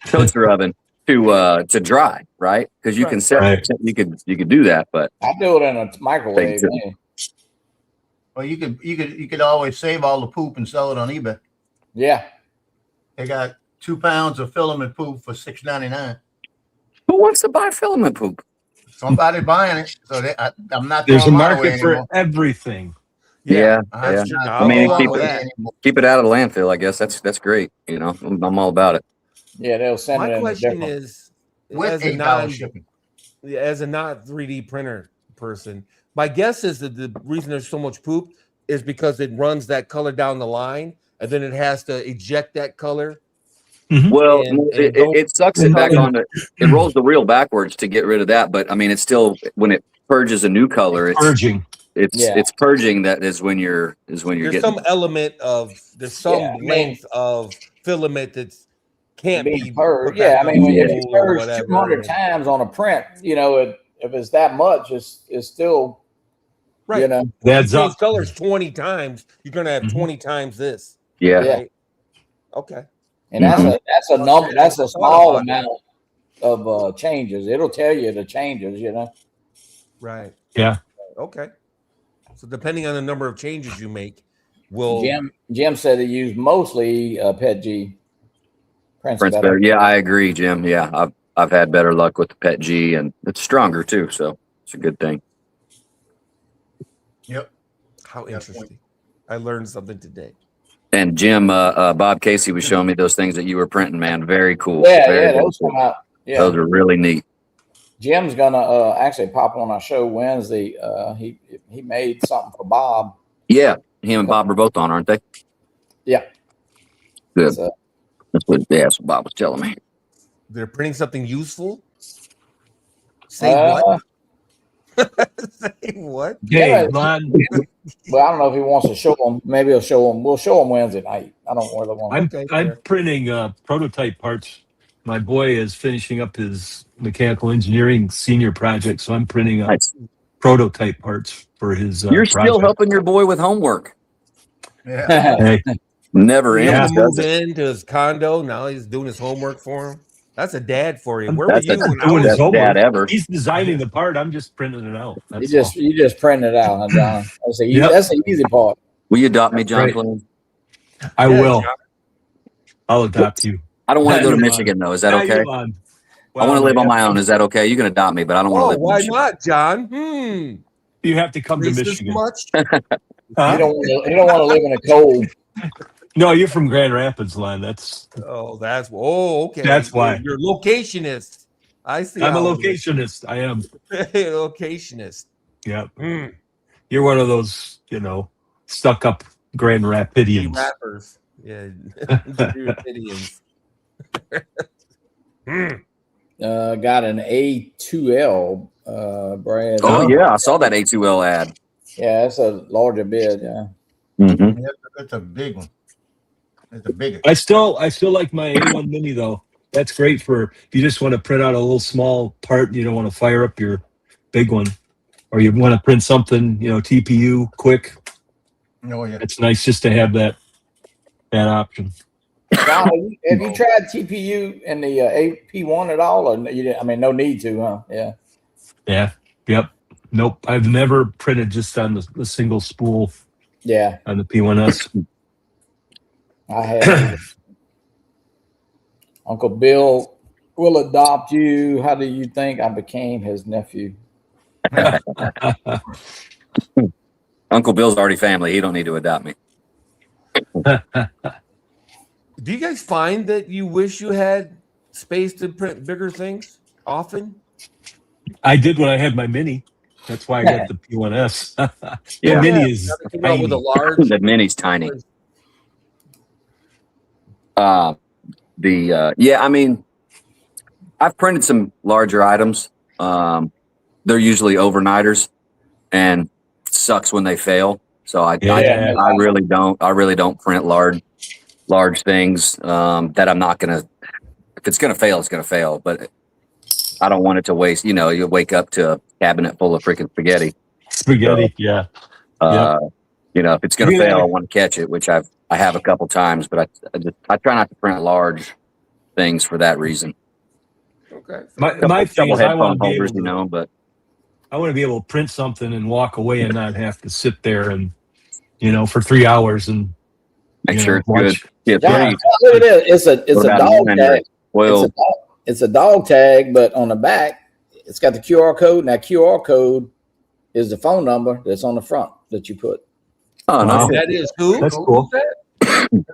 toaster oven to dry, right? Because you can set Right. you could do that, but I do it in a microwave. Thank Man. Well, you could always save all the poop and sell it on eBay. Yeah. They got 2 pounds of filament poop for $6.99. who wants to buy filament poop? Somebody buying it, so I'm not. There's a throwing mine away market for anymore. everything. Yeah, That's yeah. true. I'm I mean, not I'll throwing allow away that. anymore. Keep it out of the landfill. I guess that's great. I'm all about it. Yeah, they'll send it My in question different. is, With as a $8 shipping. as a not 3D printer person, my guess is that the reason there's so much poop is because it runs that color down the line and then it has to eject that color. Well, And it sucks it back on it rolls the reel backwards to get rid of that. But I mean, it's still when it purges a new color, it's Purging. it's purging that is when you're There's getting some element of Yeah, I mean- length of filament that's can't being be purged. put Yeah, I back mean, on if the it's spool or purged whatever. 200 times on a print, if it's that much, it's still, Right. know. That's Change up. colors 20 times, you're gonna have Mhm. 20 times this. yeah. Right? Okay. And that's a number. That's a Thought small about that. amount of changes. It'll tell you the changes. Right. Yeah. Okay. So depending on the number of changes you make, will Jim said he used mostly Pet G. Prince Prince better. better. Yeah, I agree, Jim. Yeah, I've had better luck with the Pet G, and it's stronger too, so it's a good thing. Yep. how interesting. I learned something today. And Jim, Bob Casey was showing me those things that you were printing, man. Very cool. Yeah, Very, very those cool. come out. Yeah, Those are really neat. Jim's gonna actually pop on our show Wednesday. He made something for Bob. Yeah, him and Bob are both on, aren't they? Yeah. Good. So, That's what Bob was telling me. They're printing something useful. Say what? Say what? Okay, Yeah. Lon, well, I don't know if he wants to show them. Maybe he'll show them. We'll show them Wednesday night. I don't really want. I'm Okay, I'm fair. printing prototype parts. My boy is finishing up his mechanical engineering senior project, so I'm printing up Nice. prototype parts for his. You're still project. helping your boy with homework. Yeah. Hey, Never He ends. moved does it? into his condo. Now he's doing his homework for him. That's a dad for you. Where That's were you the when I doing was his best homework. dad ever. he's designing the part. I'm just printing it out. That's you just print it out, huh, John? Yep. That's the easy part. Will you adopt me, John Right. Clean? all. I Yeah, will. John. I'll adopt you. I don't want to go to Elon. Michigan though. Is that okay? Elon. I want to Well, live on you my have own. to- Is that okay? You can adopt me, but I don't want to Oh, live in why Michigan. not, John? You have to come to Racist Michigan. much? Huh? You don't want to live in a cold. No, you're from Grand Rapids, Lon. That's Oh, okay. That's why. You're locationist. I see. I'm a how it is. locationist. I am. Locationist. Yeah. Hmm. You're one of those, stuck up Grand Rapidians. Rappers. Yeah. Rapidians. Got an A2L, Brad. Oh yeah, I saw that A2L ad. Yeah, that's a larger bid. Yeah. Mm-hmm. That's a big one. It's the biggest. I still like my A1 Mini though. That's great for if you just want to print out a little small part and you don't want to fire up your big one, or you want to print something, TPU quick. Oh yeah. It's nice just to have that option. John, have you tried TPU and the AP1 at all? Or you didn't, I mean, no need to, huh? Yeah. Yeah. Yep. Nope. I've never printed just on the single spool Yeah, on the P1S. I have. Uncle Bill will adopt you. How do you think I became his nephew? Uncle Bill's already family. He don't need to adopt me. Do you guys find that you wish you had space to print bigger things often? I did when I had my Mini. That's why I got the P1S. Yeah. The Mini is Now they come out with a tiny. large. The Mini's tiny. I mean, I've printed some larger items. They're usually overnighters, and it sucks when they fail. So I really don't print large things that I'm not gonna. If it's gonna fail, it's gonna fail. But I don't want it to waste. You wake up to a cabinet full of freaking spaghetti. Spaghetti, yeah. If it's gonna Yeah. fail, I want to catch it, which I have a couple times, but I try not to print large things for that reason. Okay. My thing is I want to be able to, but I want to be able to print something and walk away and not have to sit there and for 3 hours and make you sure know, it's good. watch. Yeah, John, please. look at this. It's Go a down dog and tag. Well, It's a dog tag, but on the back, it's got the QR code. And that QR code is the phone number that's on the front that you put. oh no, Wow. shit. That is who? That's Who's cool. that?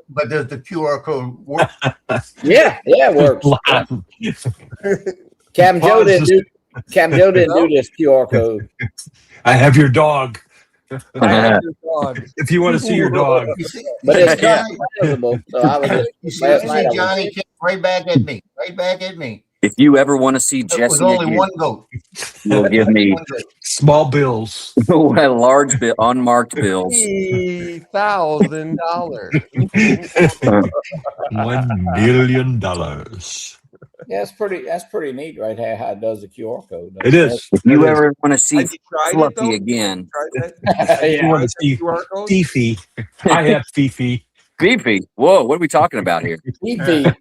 But there's the QR code. Work. Yeah, it works. Cam Joe didn't do this QR code. I have your dog. I have your dog. If you want to see your dog. You see, But it's Yeah. not visible. So I was you just see, last night. I was- Johnny came right back at me. Right back at me. If you ever want to see It was Jesse only again, one goat. you'll give me One goat. Small bills. large bill, unmarked bills. $3,000. $1 million. Yeah, that's pretty neat right here how it does the QR code. It is. If It you is. ever want to see Have you tried it Fluffy though? again, Tried that? You want to see QR code? Fifi. I have Fifi. Fifi. Whoa, what are we talking about here? Fifi. Did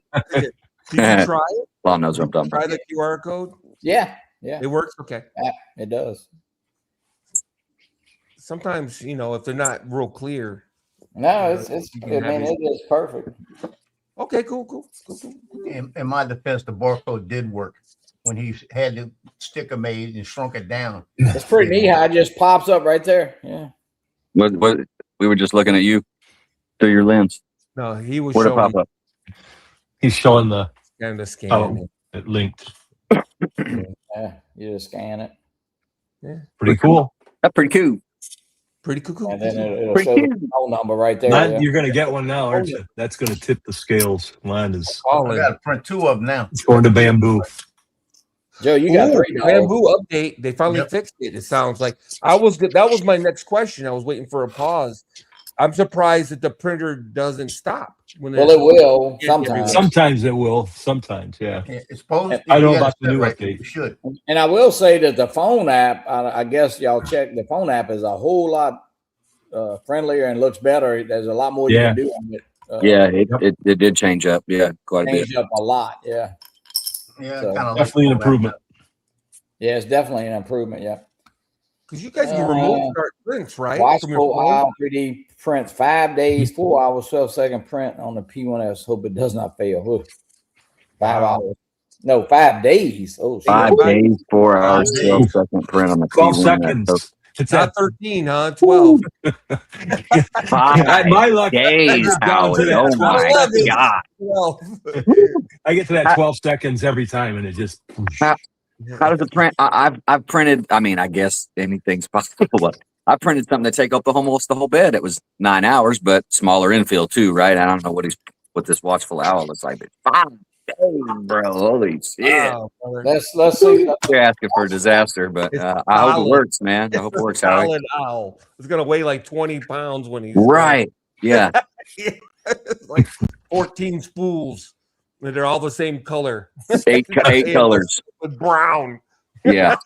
you try it? Lon knows what I'm talking Try about. the QR code? Yeah, yeah, It works? Okay. it does. Sometimes, if they're not real clear. No, You can have it is perfect. Okay, cool. In my defense, the barcode did work when he had the sticker made and shrunk it down. It's pretty neat how it just pops up right there. Yeah. What we were just looking at you through your lens. No, he was Where'd it showing pop up? He's showing the kind of scan. oh, it linked. Yeah, you just scan it, Pretty cool. That's pretty cool. Pretty cool. and then it'll Pretty show cute. the phone number right there. Lon, Yeah. you're going to get one now, aren't you? That's going to tip the scales. Line is I Calling. got to print 2 of them now. going to bamboo. Joe, you got Ooh, $3. bamboo update. They finally Yep. fixed it. It sounds like that was my next question. I was waiting for a pause. I'm surprised that the printer doesn't stop when Well, it will Yeah, sometimes. Sometimes it will. Sometimes, yeah. It's supposed. I know you about gotta the new set update. You should. And I will say that the phone app, I guess y'all check the phone app is a whole lot friendlier and looks better. There's a lot more you Yeah. can do on it. Yeah, it did change up. Yeah, quite a bit. Changed up a lot. Yeah. Yeah, So, kind of Definitely an improvement. Yeah, it's definitely an improvement. Yeah. because you guys can remote start prints, right? Watch From your full phone? hour 3D prints 5 days, 4 hours, 12-second print on the P1S. Hope it does not fail. Ooh. 5 hours. No, 5 days. Oh, shit. 5 days, 4 hours, 5 days. 12-second print on the 12 P1. seconds. It's Not at 13, huh? 12. 5 my luck. days, just down to Howard. that Oh my 12 seconds. God. 12. I get to that 12 seconds every time, and it just. How does it print? I've printed. I mean, I guess anything's possible. But I printed something to take up almost the whole bed. It was 9 hours, but smaller infill too, right? I don't know what this watchful owl looks like, but 5 days, bro. Holy shit! Wow, brother. Let's see. You're asking for a disaster, but It's I hope it solid. works, man. I hope it works, Howard. Solid owl. It's gonna weigh like 20 pounds when he's Right? Yeah. It's like 14 spools. And they're all the same color. 8 colors. With brown. Yeah.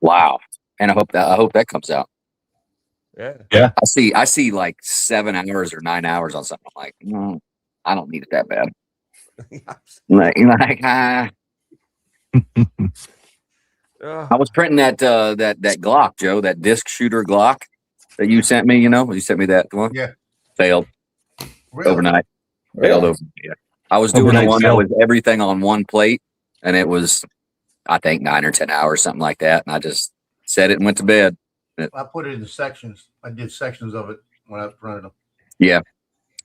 Wow. And I hope that comes out. Yeah. I see like 7 hours or 9 hours on something. I'm like, no, I don't need it that bad. I was printing that Glock, Joe, that disc shooter Glock that you sent me. You sent me that one. Yeah. Failed Really? overnight. Failed Really? over. Yeah. I was doing the Overnight one that fail. was everything on one plate, and it was, I think, 9 or 10 hours, something like that. And I just set it and went to bed. I put it in sections. I did sections of it when I printed them. Yeah,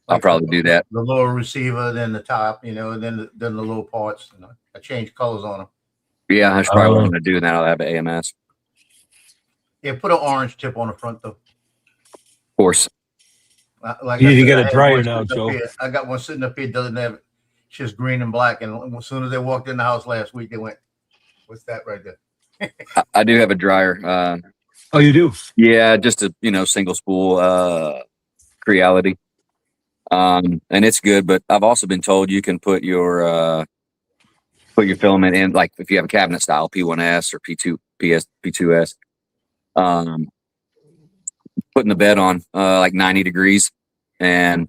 I'll Like probably do that. The lower receiver, then the top, and then the little parts. I changed colors on them. Yeah, I should probably Oh. going to do that. I'll have an AMS, Yeah, put an orange tip on the front though. of course. Like You I need to said, get I a had dryer one now, sitting up Joe. here. I got one sitting up here, doesn't have it. It's just green and black. And as soon as they walked in the house last week, they went, "What's that right there?" I do have a dryer. Oh, you do? Yeah, just a single spool Creality. And it's good, but I've also been told you can put your filament in, like if you have a cabinet style P1S or P2S, putting the bed on like 90 degrees and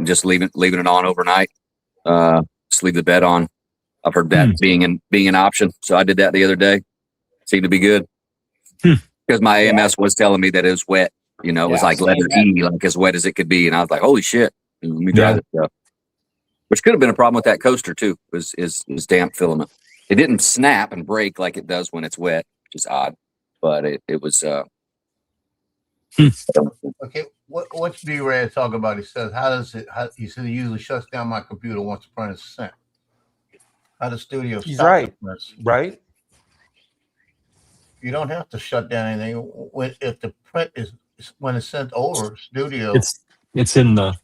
just leaving it on overnight. Just leave the bed on. I've heard that being an option. So I did that the other day. Seemed to be good. Because my AMS was telling me that it was wet. It was like letter E, like as wet as it could be. And I was like, holy shit, let me dry this stuff. Which could have been a problem with that coaster too, is damp filament. It didn't snap and break like it does when it's wet, which is odd. But it was Okay, what's B-Rad talk about? He says, he said he usually shuts down my computer once the print is sent. How does studio He's stop right. the prints? Right? You don't have to shut down anything. If the print is when it's sent over studio. It's in the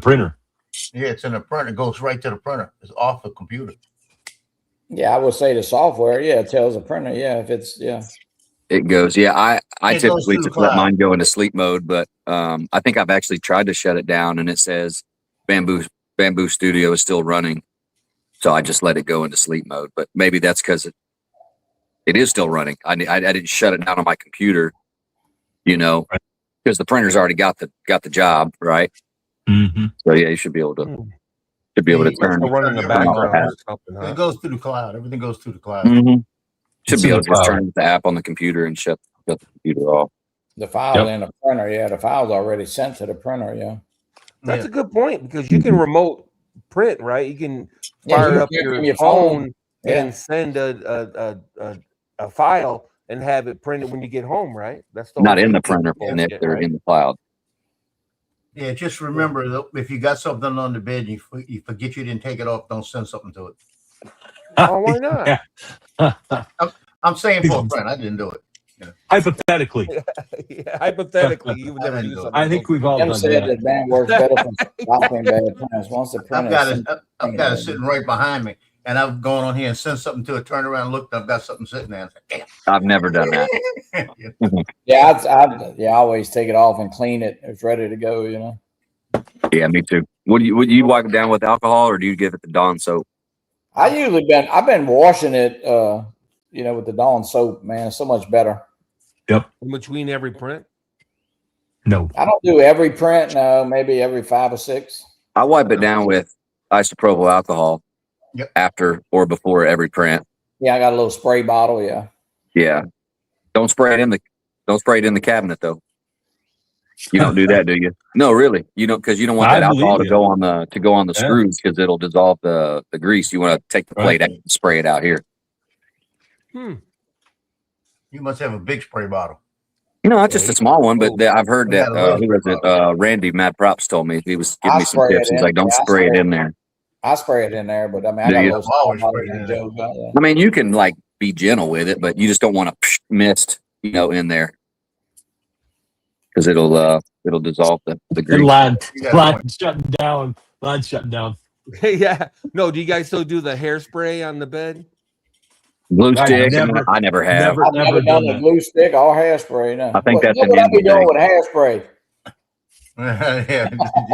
printer. Yeah, it's in the printer. It goes right to the printer. It's off the computer. Yeah, I would say the software. Yeah, it tells the printer. Yeah, if it's It goes. Yeah, I It goes typically to the just let cloud. mine go into sleep mode, but I think I've actually tried to shut it down, and it says Bamboo Studio is still running, so I just let it go into sleep mode. But maybe that's because it is still running. I didn't shut it down on my computer, Right. because the printer's already got the job, right? Mm-hmm. So yeah, you should be able to Hmm. turn. Still running in the Turn background off. or something, huh? It goes through the cloud. Everything goes through the cloud. Mhm. Should It's be in able the to just cloud. turn the app on the computer and shut the computer off. the file Yep. in the printer. Yeah, the file's already sent to the printer. Yeah. That's Yeah. a good point because you can remote print, right? You can Yeah, fire you up can your, from your phone, phone. Yeah. and send a file and have it printed when you get home, right? That's the Not whole in the thing. printer, Yeah, and if yeah, they're right? in the cloud. Yeah, just remember that if you got something on the bed, you forget you didn't take it off. Don't send something to it. Oh, why not? Yeah. I'm saying for a friend, I didn't do it. Hypothetically, Yeah, hypothetically, you would I never didn't do do it. something. I think we've all Jim done said that. that band works better from stopping bad prints. Once the I've printer got is it. I've got it sitting right behind me, and I've gone on here and sent something to it. Turned around, looked, I've got something sitting there. And said, I've never done that. damn. yeah, I always take it off and clean it. It's ready to go. Yeah, me too. Would you wipe it down with alcohol, or do you give it the Dawn soap? I've been washing it, with the Dawn soap. Man, it's so much better. In between every print. No. I don't do every print. No, maybe every 5 or 6. I wipe it down with isopropyl alcohol Yep. after or before every print. Yeah, I got a little spray bottle. Yeah. Yeah. Don't spray it in the cabinet though. You don't do that, do you? No, really. You don't, because you don't want I that alcohol believe to you. go on the Yeah. screws, because it'll dissolve the grease. You want to take the plate Right. out and spray it out here. You must have a big spray bottle. Not just a small one, but I've heard We that got a little who was it? Randy Mad Props told me, he was giving I me some spray tips. it He's in. like, don't Yeah, I spray it spray in there. I spray it in there, but I mean, I Do got a you? little I've always small bottle sprayed it that in Joe got, yeah. I mean, you can like be gentle with it, but you just don't want to mist, in there, because it'll dissolve the And grease. line You got a point. shutting down. Line shutting down. Yeah. No, do you guys still do the hairspray on the bed? Glue I stick, never- I never have. I've never done done the that. glue stick or hairspray. No. I think that's Look an what I be indie doing thing. with hairspray.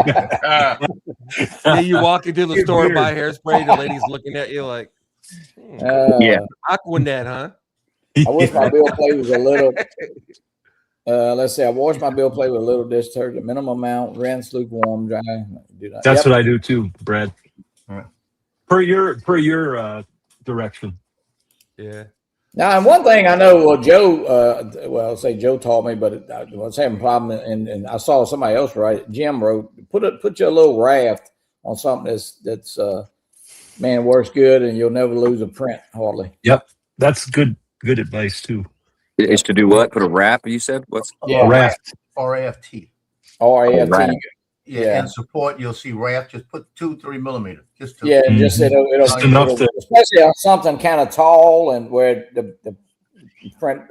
Yeah. Yeah, you walk into the You're store, weird. buy hairspray, the lady's looking at you like, Yeah. Aquanet, huh? I wish my bill plate was a little. Let's say I wash my bill plate with a little dish detergent, minimum amount, rinse, lukewarm, dry. Do that. That's Yep. what I do too, Brad. Right. Per your direction. Yeah. Now, and one thing I know, Joe, say Joe taught me, but I was having a problem, and I saw somebody else write. Jim wrote, put your little raft on something that's man, works good, and you'll never lose a print hardly. Yep. That's good advice too. Is to do what? Put a wrap, you said? What's Yeah. Raft. RAFT. RAFT. raft. Yeah, Yeah. and support, you'll see RAFT. Just put 2-3 millimeter. Just 2. Yeah, just it'll Just enough to- especially on something kind of tall and where the print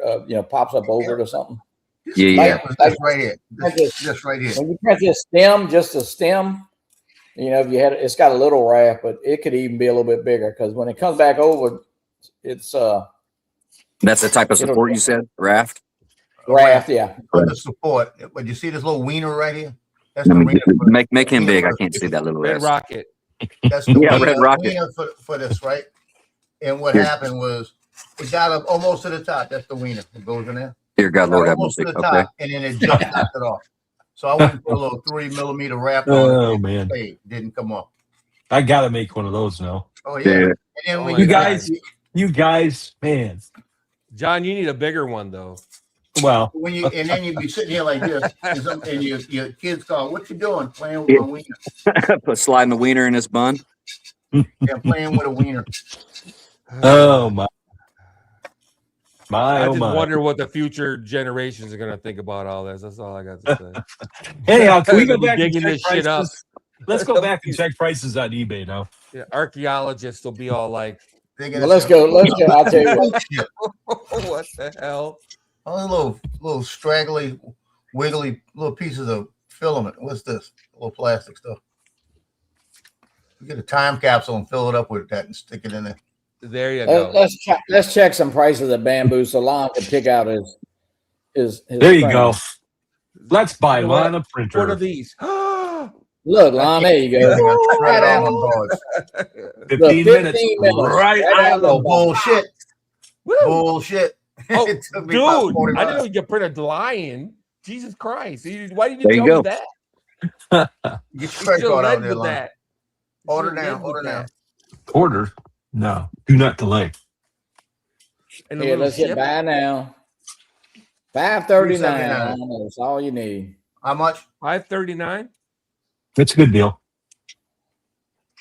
pops up over it or something. Yeah. Just right here. Like Just right here. When you print this stem, just a stem, if you had it's got a little raft, but it could even be a little bit bigger because when it comes back over, it's That's the type of support you said? Raft? raft. Yeah, For the support. But you see this little wiener right here? That's Let the me wiener. make him big. I can't see that little Red S. Rocket. That's the Yeah, wiener, Red Rocket. wiener for this, right? And what Here. happened was it got up almost to the top. That's the wiener. It goes in there. Dear God, Lord have Almost mercy. to the Okay. top, and then it just knocked it off. So I went for a little 3 millimeter wrap on Oh it. man, Hey, didn't come off. I gotta make one of those now. Oh yeah. Dude. And then when You You guys, man. John, you need a bigger one though. Well, and then you'd be sitting here like this, and your kids call, "What you doing? Playing with a wiener? Put sliding the wiener in his bun. Yeah, playing with a wiener." oh my, I oh just my. wonder what the future generations are gonna think about all this. That's all I got to say. Anyhow, can we go They'll be back and digging check this shit up. prices? Let's go back and check prices on eBay now. Yeah, archaeologists will be all like, well, let's go. I'll tell you what. "What the hell?" All the little straggly, wiggly little pieces of filament. What's this? Little plastic stuff. Get a time capsule and fill it up with that and stick it in there. There you go. Let's check some prices of bamboo so Lon can pick out his There you printer. go. Let's buy You know what? Lon a What are printer. these? Look, Lon, there you go. Right on the boards. 15 minutes. 15 minutes. Right Right out out of the the Bullshit. Woo! Bullshit. Oh, It took me about dude, 40 I didn't know minutes. you could print a lion. Jesus Christ. Why didn't you There you tell me go. that? Get You your credit should card have out led there, with Lon. that. You Order should've now. led with Order now. that. Order? No. Do not delay. And the Here, little let's hit ship. buy now. $5.39. $3.79. Lon, that's all you need. How much? $5.39. That's a good deal.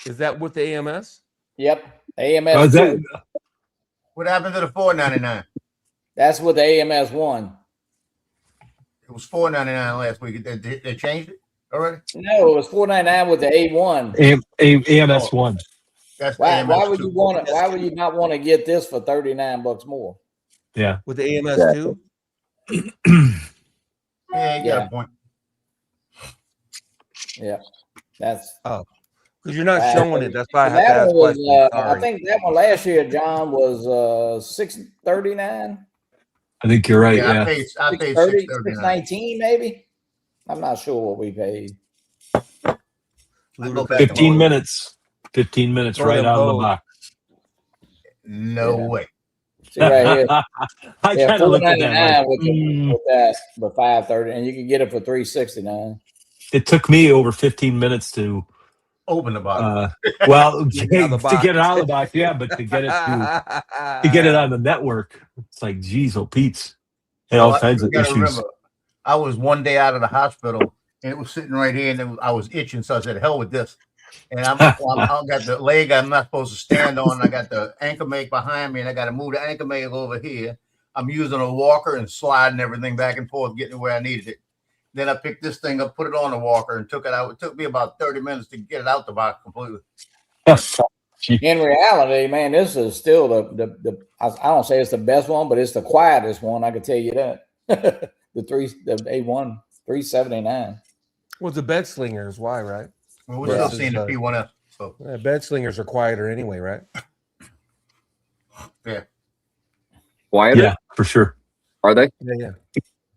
Is that with the AMS? Yep. Oh, AMS is that- 2. What happened to the $4.99? That's with the AMS 1. It was $4.99 last week. They changed it already? No, it was $4.99 with the A1. AMS 1. That's Why AMS would 2. you want it? Why would you not want to get this for $39 more? Yeah. With the AMS Exactly. too? Yeah, you got Yeah. a point. Yeah. That's Because you're not showing it. That's why I have to that ask one was questions. I Sorry. think that one last year, John, was $639. I think you're right. Yeah, Yeah. I paid $630, $6.39. $619 maybe. I'm not sure what we paid. I go back 15 and look. minutes. 15 minutes Throw right them out of the bows. box. No Yeah. way. See right here. I Yeah, kind of looked at that. $4.99 Like, with that for $5.30, and you can get it for $3.69. it took me over 15 minutes to, Open the box. well, Get it out of the to get it box. out of the box, yeah, but to get it on the network, it's like, geez, oh, Pete's, and all Well, kinds you of gotta issues. remember, I was one day out of the hospital and it was sitting right here and I was itching. So I said, hell with this. And I got the leg I'm not supposed to stand on. I got the ankle make behind me and I got to move the ankle make over here. I'm using a walker and sliding everything back and forth, getting it where I needed it. Then I picked this thing up, put it on the walker and took it out. It took me about 30 minutes to get it out the box completely. In reality, man, this is still the I don't say it's the best one, but it's the quietest one. I can tell you that. the A1 $3.79. Well, the bed slingers. Why, right? Well, we're Yeah. still seeing the P1F. So Bed slingers are quieter anyway, right? Quieter? Yeah, for sure. Are they? Yeah.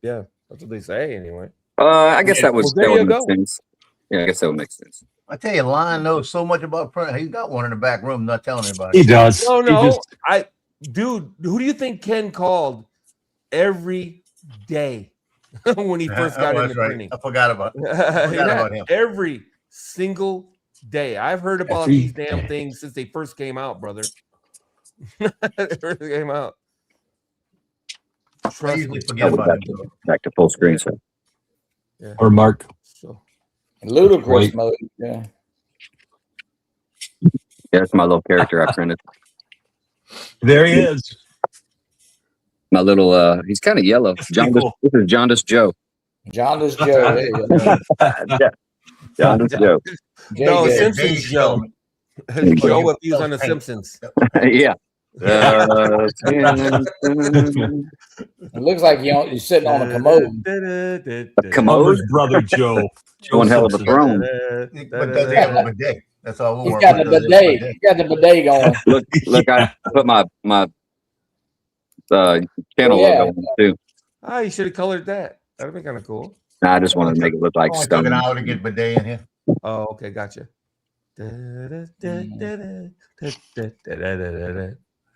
That's what they say anyway. I guess that would, Well, there that would you make go. sense. Yeah, I guess that would make sense. I tell you, Lon knows so much about printing. He's got one in the back room, not telling anybody. He does. No, He no. just- Dude, who do you think Ken called every day when he first got Oh, into that's right. printing? I forgot about about him. Every single day. I've heard about Every these damn day. things since they first came out, brother. They first came out. I Trust usually me. forget about him. Back to full screen. So or Mark. So, Ludicrous Right. mode. Yeah. yeah, that's my little character I printed. There he is. My little he's kind of yellow. That's pretty Jaundice, cool. this is Jaundice Joe. Jaundice Joe. There you go. Yeah. Jaundice Joe. no, JJ. Simpsons Dave Joe. Joe. Joe if he was on the Simpsons. Yeah. It looks like you're sitting on a commode. Commode? Homer's brother Joe. One hell of a Simpson. throne. But does he have a bidet? That's all we're He's working got the on. Does he have a bidet. He's got the bidet going. Look, I put my channel Yeah. logo on too. Ah, you should have colored that. That'd be kind of cool. Nah, I just wanted to make it look like Only took an stone. hour to get bidet in here. Oh, okay, gotcha.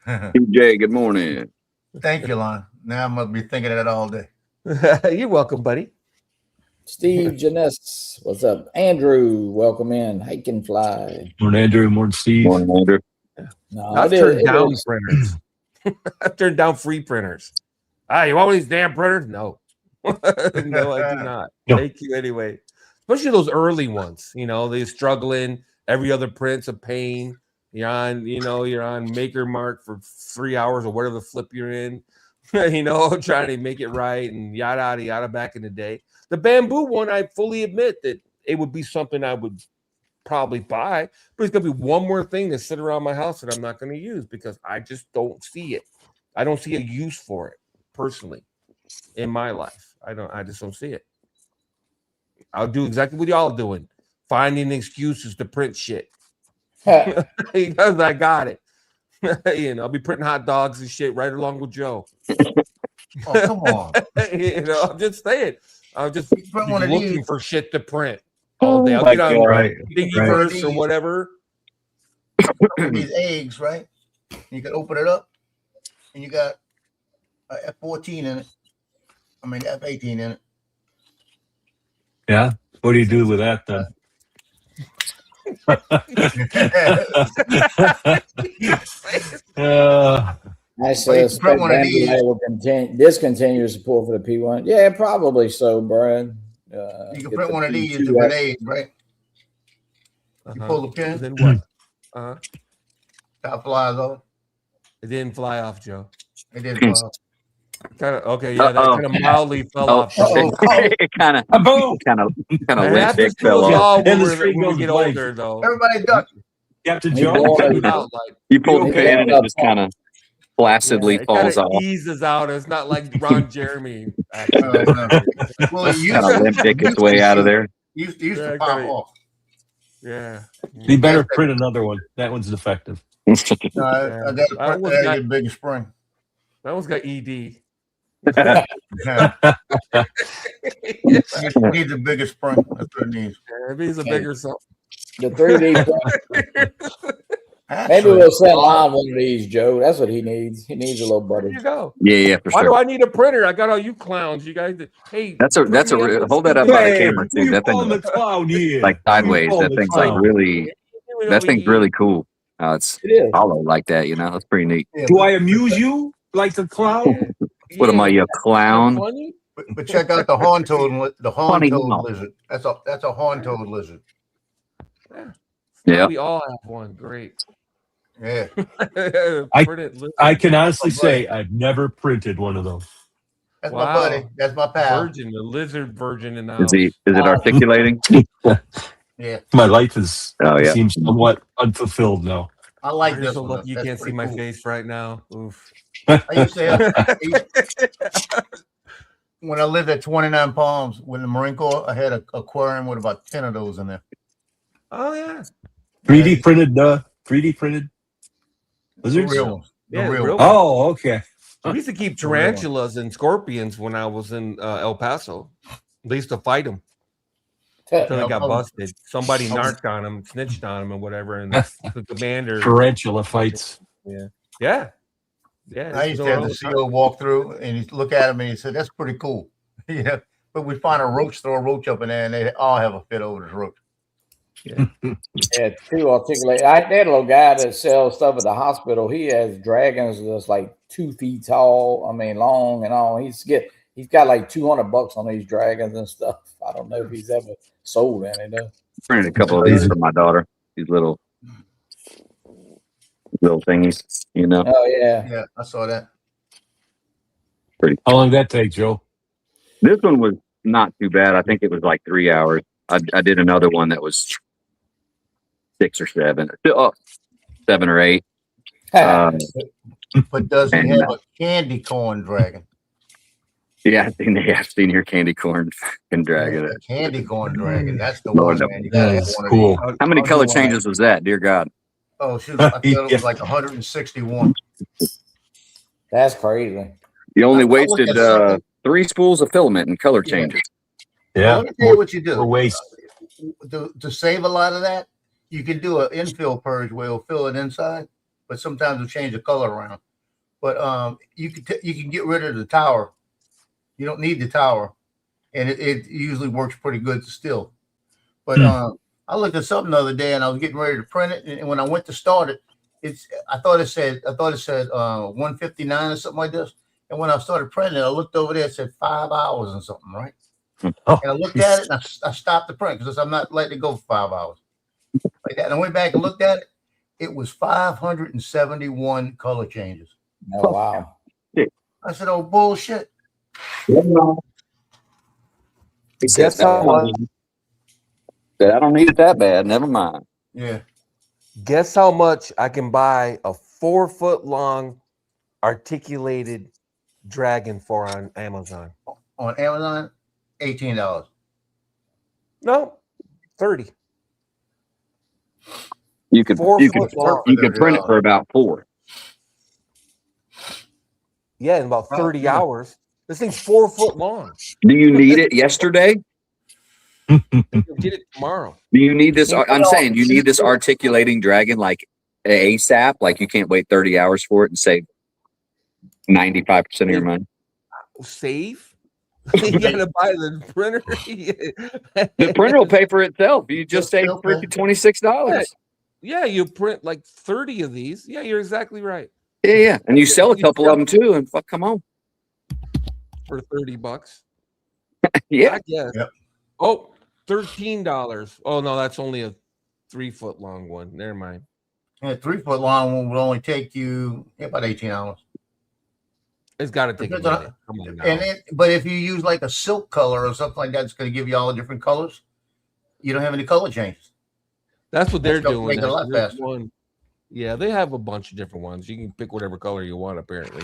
TJ, good morning. Thank you, Lon. Now I must be thinking of that all day. You're welcome, buddy. Steve Janess, what's up? Andrew, welcome in. Hike and fly. Morning, Andrew. Morning, Steve. Morning, Andrew. No, I've it turned is- down printers. I've turned down free printers. Ah, you want one of these damn printers? No. No, I do not. No. Thank you anyway. Especially those early ones. You know, they're struggling. Every other print's a pain. You're on Maker Mark for 3 hours or whatever the flip you're in. Trying to make it right and yada yada yada back in the day. The bamboo one, I fully admit that it would be something I would probably buy, but it's gonna be one more thing to sit around my house that I'm not going to use because I just don't see it. I don't see a use for it personally in my life. I just don't see it. I'll do exactly what y'all are doing, finding excuses to print shit. Because I got it. I'll be printing hot dogs and shit right along with Joe. Oh, come on. I'm just saying. I'll just be Print one of looking these. for shit to print all day. I'll my get on God. Right. Thingiverse or whatever. These eggs, right? You can open it up, and you got a F14 in it. I mean F18 in it. Yeah. What do you do with that then? I you said, can print one of these. will discontinue support for the P1. Yeah, probably so, Brad. You can Get print the one of these P2 as a grenade, right? You pull the pin, Then what? top flies off. It didn't fly off, Joe. It didn't fly off. Kind of okay, yeah. That Uh-oh. kind of mildly fell Oh, off. Joe. it kind of Boom! It limp happens dick to fell us off. all And when, the screen we goes get blank. older, though. Everybody duck. Captain He Joe. bought Captain it. Joe. Out, like, You pull the He pin and got it just kind of placidly it kind falls of off. eases out. It's not like Ron Jeremy. No. Well, it used Kind of limp dick its way out of there. used Yeah, to pop kinda- off. Yeah. You better print another one. That one's defective. No, I Yeah. got to That print was that got- get bigger spring. That one's got ED. Yeah. It needs a bigger spring. That's what it needs. Yeah, it means a bigger something. The 3D print. Maybe Actually, we'll send Lon one of these, Joe. That's what he needs. He needs a little There buddy. you go. Yeah, for Why do sure. I need a printer? I got all you clowns. You guys, hey, That's a print me up this hold that up stupid- by the camera too. That on the thing clown here. like sideways. Oh, That the thing's like clown. really. That thing's really cool. It's It is. hollow like that. That's pretty neat. yeah, Do I amuse you like the clown? What am I, you clown? Funny? but check out the horn toad. The horn Funny toad mouth. lizard. That's a horn toad lizard. Yeah. We all have one. Great. Yeah. Print it, listen. I can honestly say I've never printed one of those. That's Wow. my buddy. That's my pal. Virgin, the lizard virgin in the Is house. he? Is it articulating? Yeah. My life is Oh yeah. seems somewhat unfulfilled now. I like You're this so one. lucky you That's can't see pretty my cool. face right now. Oof. I used to have, when I lived at 29 Palms with the Marine Corps, I had an aquarium with about 10 of those in there. Oh yeah. 3D printed The lizards. real ones. The Yeah, real real ones. Oh, okay. We used to keep The real one. tarantulas and scorpions when I was in El Paso. They used to fight them until they got Oh. busted. Somebody narked on them, snitched on them, and whatever. And the commander, Tarantula fights. yeah. I used to have the CO walk through and he'd look at him and he said, "That's pretty cool." Yeah. But we find a roach, throw a roach up in there, and they all have a fit over this roach. Yeah, too articulate. They had a little guy that sells stuff at the hospital. He has dragons that's like 2 feet tall. I mean, long and all. He's got like $200 on these dragons and stuff. I don't know if he's ever sold any though. Printed a couple of these for my daughter. These little thingies. Oh yeah. Yeah, I saw that. How long did that take, Joe? This one was not too bad. I think it was like 3 hours. I did another one that was 6 or 7, 7 or 8. But does he And, have a candy corn dragon? Yeah, I've seen your candy corn and dragon. A candy corn dragon. That's the Lord, one, no. man. You gotta have That's one of cool. these. How many I'll color do one. changes was that? Dear God. Oh, shoot. I thought it was like 161. That's crazy. You only I looked wasted at 3 spools of filament and color changes. Yeah. Let me tell you what you do. For waste. To save a lot of that, you can do an infill purge where it'll fill it inside, but sometimes it'll change the color around. But you can get rid of the tower. You don't need the tower, and it usually works pretty good still. But I looked at something the other day, and I was getting ready to print it, and when I went to start it, I thought it said 159 or something like this. And when I started printing it, I looked over there, it said 5 hours and something, right? Oh, And I looked at it and I stopped the print because I'm not letting it go for 5 hours. Like that. And I went back and looked at it. It was 571 color changes. Oh wow. I said, "Oh bullshit." Guess how much? I don't need it that bad. Never mind. Yeah. Guess how much I can buy a 4-foot long articulated dragon for on Amazon? On Amazon, $18. No, 30. You could 4 you foot could long. you could print it for about 4. Yeah, in about Oh, 30 yeah. hours. This thing's 4 foot long. Do you need it yesterday? You'll get it tomorrow. Do you need this? Yeah, I'm saying you need this articulating dragon like ASAP. Like you can't wait 30 hours for it and save 95% of your money. Save? You gotta buy the printer. The printer will pay for itself. You just save Okay. freaking $26. Yeah, you print like 30 of these. Yeah, you're exactly right. Yeah. And you sell a couple of them too. And fuck, come on. For $30. Yeah. I guess. Yep. Oh, $13. Oh no, that's only a 3 foot long one. Never mind. And a 3 foot long one will only take you about 18 hours. It's got to take a Depends on- minute. Come on now. But if you use like a silk color or something like that, it's going to give you all the different colors. You don't have any color changes. That's what they're That's gonna doing. make it a lot There's faster. one- Yeah, they have a bunch of different ones. You can pick whatever color you want, apparently.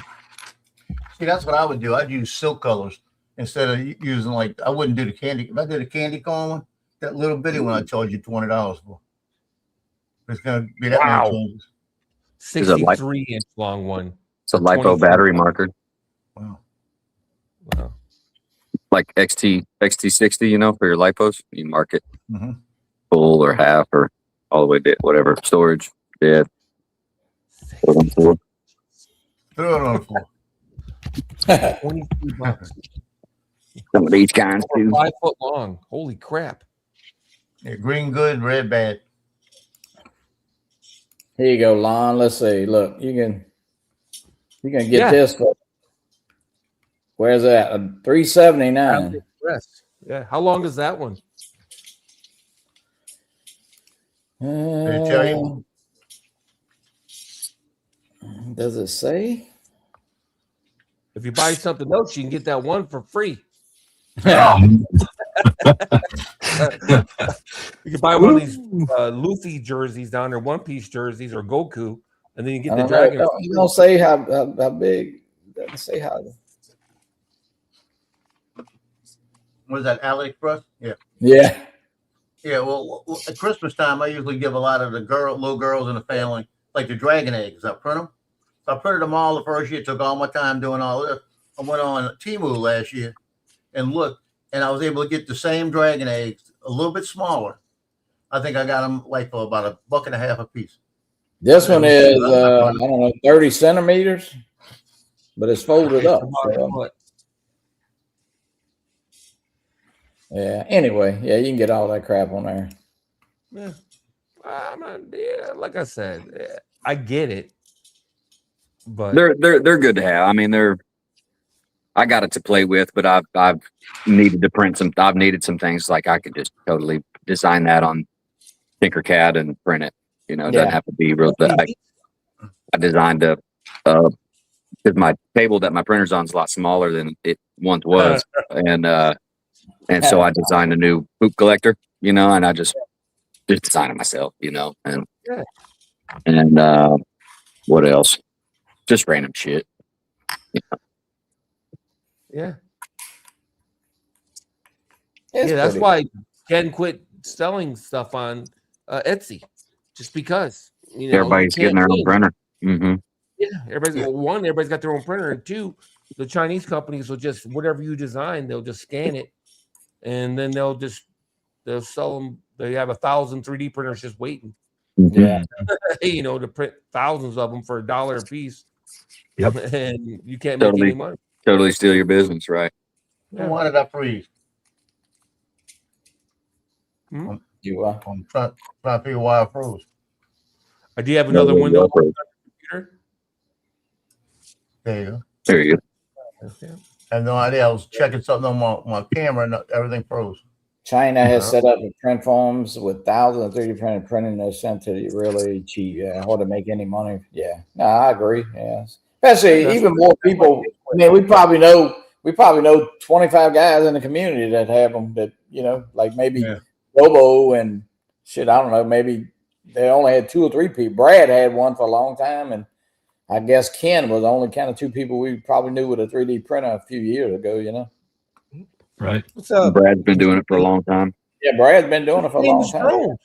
See, that's what I would do. I'd use silk colors instead of using like I wouldn't do the candy. If I did a candy corn one, that little bitty one I charge you $20 for. It's going to be that Wow. many changes. Is it like- 63-inch long one. It's a LiPo battery marker, Wow. Wow. like XT60, you know, for your LiPos. You mark it Mhm. full or half or all the way to whatever storage. Yeah. Throw it on the floor. $22. Some of these kinds too. 5 foot long. Holy crap. Yeah, green good, red bad. Here you go, Lon. Let's see. Look, you can get Yeah. this for where's that? $379. Express. Yeah. How long is that one? it tell you? Does it say? If you buy something else, you can get that one for free. You can buy one of these Luffy jerseys down there, One Piece jerseys, or Goku, and then you get the dragon. You don't say how big. It doesn't say how. What is that, AliExpress? Yeah. Yeah. Yeah, well, at Christmas time, I usually give a lot of the little girls in the family, like the dragon eggs. I print them. So I printed them all the first year. Took all my time doing all this. I went on Temu last year and looked, and I was able to get the same dragon eggs, a little bit smaller. I think I got them like for about $1.50 a piece. This one is I don't know, 30 centimeters, but it's folded up. So, yeah. Anyway, yeah, you can get all that crap on there. Yeah. Like I said, I get it, but They're good to have. I mean, I got it to play with, but I've needed to print some. I've needed some things like I could just totally design that on Tinkercad and print it. You know, it doesn't have to be real. I designed a because my table that my printer's on is a lot smaller than it once was, and so I designed a new poop collector. You know, and I just designed it myself. You know, and what else? Just random shit. yeah. It's Yeah, that's pretty- why Ken quit selling stuff on Etsy, just because Everybody's you getting their can't own win. printer. Mm-hmm. Yeah, everybody's got their own printer, and two, the Chinese companies will just whatever you design, they'll just scan it, and then they'll sell them. They have 1,000 3D printers just waiting, Yeah. to print thousands of them for $1 a piece. Yep. And you can't make Totally. any money. Totally steal your business, right? Why did I freeze? You I'm trying to figure why I froze. Do you have another window on the computer? There you go. There you go. Okay. I have no idea. I was checking something on my camera and everything froze. China has set up print farms with thousands of 3D printed printing they're sent to you really cheap. Yeah, hard to make any money. Yeah, no, I agree. Yeah, especially even more people. I mean, we probably know 25 guys in the community that have them. That like maybe Robo and shit. I don't know. Maybe they only had 2 or 3 people. Brad had one for a long time, and I guess Ken was the only kind of 2 people we probably knew with a 3D printer a few years ago. Right. What's up? Brad's been doing it for a long time. Yeah, Brad's been doing it for a long James time. Jones.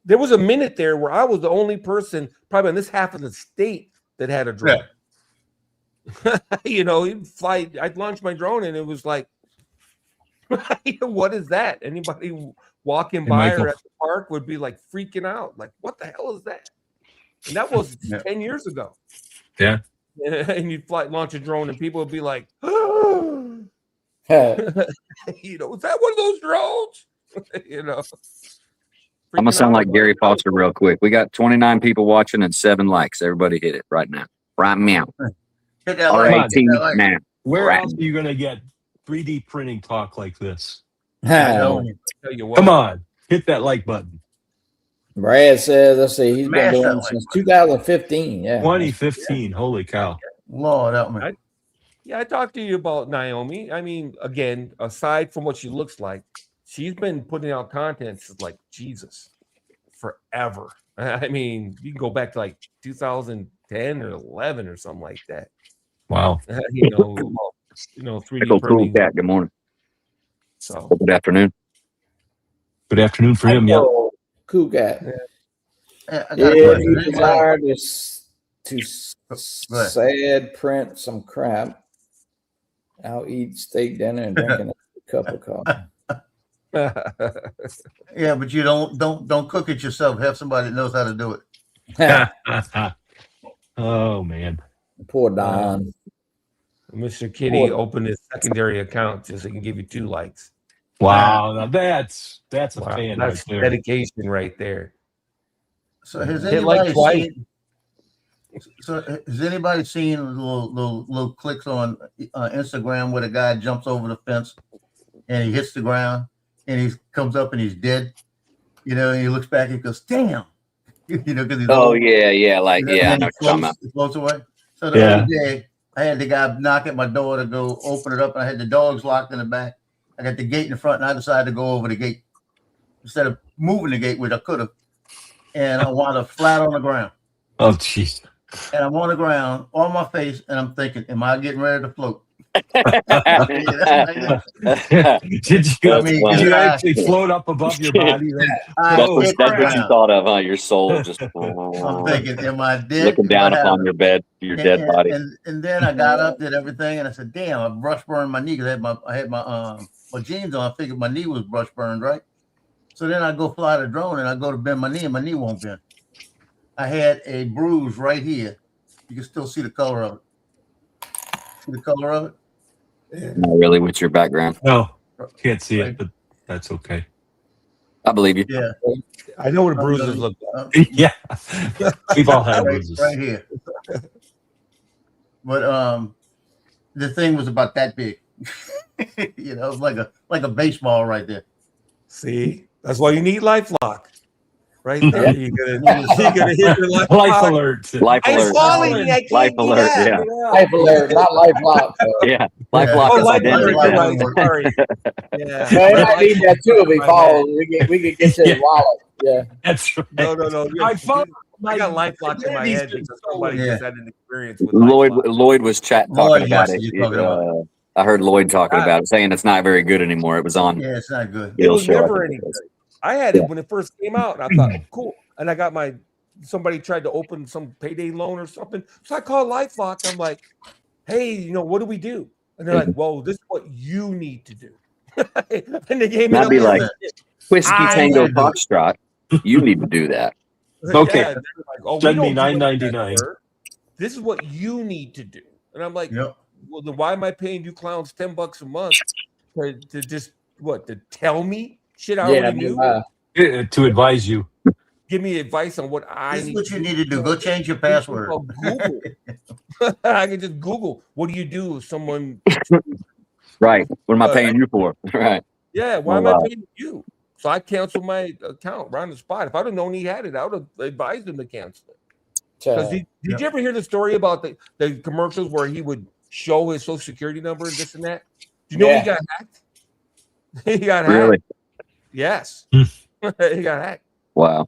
there was a minute there where I was the only person, probably in this half of the state, that had a drone. You know, I'd launch my drone, and it was like, what is that? Anybody walking by or at the park would be like freaking out, like, what the hell is that? And that was 10 years ago. Yeah. And you'd launch a drone, and people would be like, oh. You know, is that one of those drones? You know, I'm gonna sound like Gary Foster real quick. We got 29 people watching and 7 likes. Everybody hit it right now. Right now. Hit that R18 like. now. Where Right. else are you going to get 3D printing talk like this? Tell you what. Come on, hit that like button. Brad says, let's see, he's Smash been that doing like since button. 2015. Yeah. 2015. Holy cow. Lord help me. Yeah, I talked to you about Naomi. I mean, again, aside from what she looks like, she's been putting out content since like Jesus forever. I mean, you can go back to like 2010 or 11 or something like that. Wow. You know, 3D Cool printing. cat. Good morning. So Good afternoon. Good afternoon for him. Yeah. Cool cat. I got a Yeah, question. you desire to Go ahead. sad print some crap. I'll eat steak dinner and drink a cup of coffee. Yeah, but you don't cook it yourself. Have somebody that knows how to do it. Oh man. Poor Don. Mr. Kitty opened his secondary account just so he can give you 2 likes. Wow. Now that's a Wow, fan that's right there. dedication right there. So has Hit like anybody twice. seen? So has anybody seen little clicks on Instagram where the guy jumps over the fence and he hits the ground and he comes up and he's dead? You know, and he looks back and goes, "Damn!" You know, because he's Oh old. yeah. Like And yeah. I then know he what you're talking about. floats away. So the other day, I had the guy knock at my door to go open it up, and I had the dogs locked in the back. I got the gate in the front, and I decided to go over the gate instead of moving the gate, which I could have. And I wound up flat on the ground. Oh jeez. And I'm on the ground on my face, and I'm thinking, "Am I getting ready to float?" Did you, I mean, did you I- actually float up above your body? Then? That's what hit you ground. thought of, huh? Your soul just I'm thinking, "Am I dead?" looking down What upon happened? your bed, your dead And- body. And then I got up, did everything, and I said, "Damn, I brush burned my knee because I had my jeans on. I figured my knee was brush burned, right?" So then I go fly the drone, and I go to bend my knee, and my knee won't bend. I had a bruise right here. You can still see the color of it. See the color of it? Not really with your background. No, can't see it, but that's okay. I believe you. Yeah, I know what bruises look like. Yeah. We've all had right, bruises. right here. But the thing was about that big. You know, it was like a baseball right there. See, that's why you need LifeLock. Right there, you're gonna hit your Life LifeLock. alert. Life I'm alert. falling. I can't Life get alert, out. yeah. Life alert, not life lock. Yeah. Life Yeah. lock Oh, is life identity. alert. Life You're alert. right. Sorry. Yeah. Man, I need that too if he My falls. We could get to Yeah. his wallet. Yeah. That's right. No. I found I got LifeLock in my head because somebody Yeah. just had an experience with Lloyd LifeLock. was talking Lloyd, about yes, it. you're talking about I heard Lloyd talking about it, saying it's not very good anymore. It was on Yeah, it's not good. It Bill's was show. I never think any it good. was. I had it when it first came out, and I thought, cool. And I got somebody tried to open some payday loan or something. So I called LifeLock. I'm like, hey, what do we do? And they're like, well, this is what you need to do. And they gave me I'd be list like, of- Whiskey I Tango need to do it. Foxtrot. You need to do that. Okay. they're like, oh, we Send me don't do any of that, $9.99. sir. This is what you need to do. And I'm like, Yep. well, then why am I paying you clowns $10 a month to just to tell me shit I Yeah. already knew? To advise you. Give me advice on what I This is need. what you need to do. Go change your password. Oh, Google. I can just Google. What do you do if someone? Right. What am I paying you for? Right. Yeah, why Oh, am I wow. paying you? So I canceled my account right on the spot. If I'd have known he had it, I would have advised him to cancel it. Because did you ever hear the story about the commercials where he would show his social security number and this and that? Do you know he got hacked? He got hacked. Really? Yes. Hmm. He got hacked. Wow.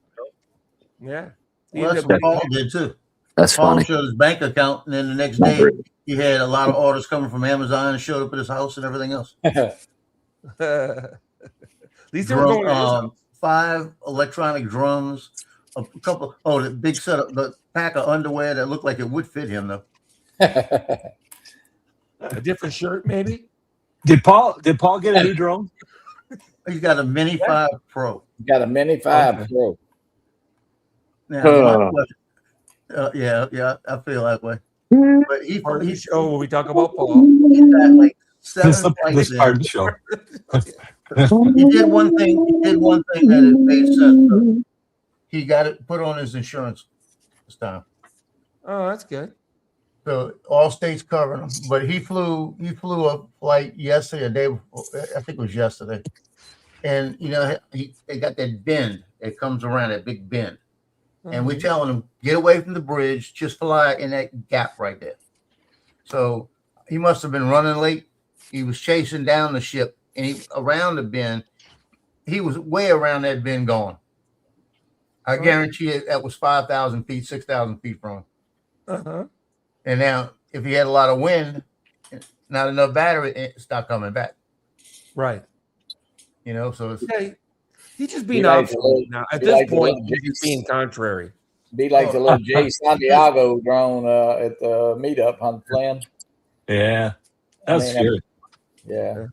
Yeah. He Well, that's ended what up Paul did too. That's Paul funny. showed his bank account, and then the next day he had a lot of orders coming from Amazon and showed up at his house and everything else. At least they were going to his house. 5 electronic drums, a couple. Oh, the big set of the pack of underwear that looked like it would fit him though. A different shirt, maybe. Did Paul get a new drone? He's got a Mini 5 Pro. Got a Mini 5 Okay. Pro. Now, yeah, I feel that way. But he Part of the he's show when we talk about Paul. got like 7 This flights part in. of the show. He did one thing. He did one thing that it made sense. Though. He got it put on his insurance this time. Oh, that's good. So all states covering him. But he flew a flight yesterday, a day before, I think it was yesterday. And you know, they got that bend that comes around, that big bend. And we're telling him, get away from the bridge, just fly in that gap right there. So he must have been running late. He was chasing down the ship, and he around the bend. He was way around that bend going. I guarantee it, that was 5,000 feet, 6,000 feet from him. Uh-huh. And now, if he had a lot of wind, not enough battery, it stopped coming back. Right. You know, so it's, Okay. He's just being Be like obstinate the little- now. At be this like the point, little he's just being contrary. Be like the little Jay Santiago drone at the meetup on Flynn. Yeah, that's I mean, scary. Yeah.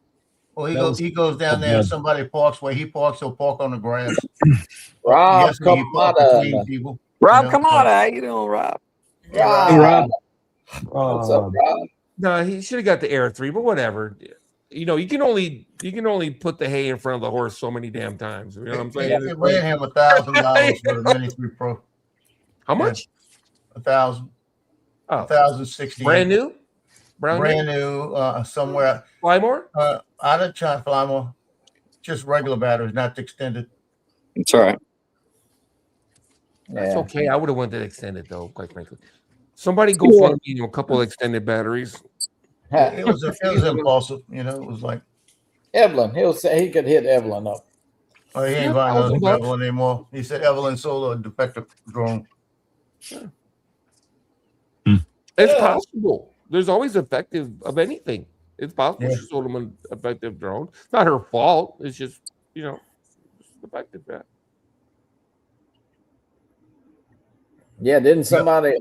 well, That he goes down there, and bad. somebody parks where he parks, he'll park on the grass. Rob, Yesterday, he come parked on. between people. Rob, You know, come on. How you doing, Rob? Rob. Hey, Rob. What's up, Rob? No, he should have got the Air 3, but whatever. You know, you can only put the hay in front of the horse so many damn times. You know what I'm saying? It ran him $1,000 for the Mini 3 Pro. How much? 1,000, Oh, 1,060. brand new? Brand new, somewhere Fly more? out of China, Flymore. Just regular batteries, not extended. It's all right. That's Yeah. okay. I would have wanted extended though, quite frankly. Somebody go find me a couple of extended batteries. It was impulsive, you know. It was like, Evelyn, he'll say he could hit Evelyn up. oh, he ain't Yeah, buying $1,000 another Evelyn anymore. He said Evelyn sold a defective drone. It's possible. There's always effective of anything. It's possible Yeah. she sold him an effective drone. It's not her fault. It's just, you know, it's effective. Yeah. Yeah, didn't somebody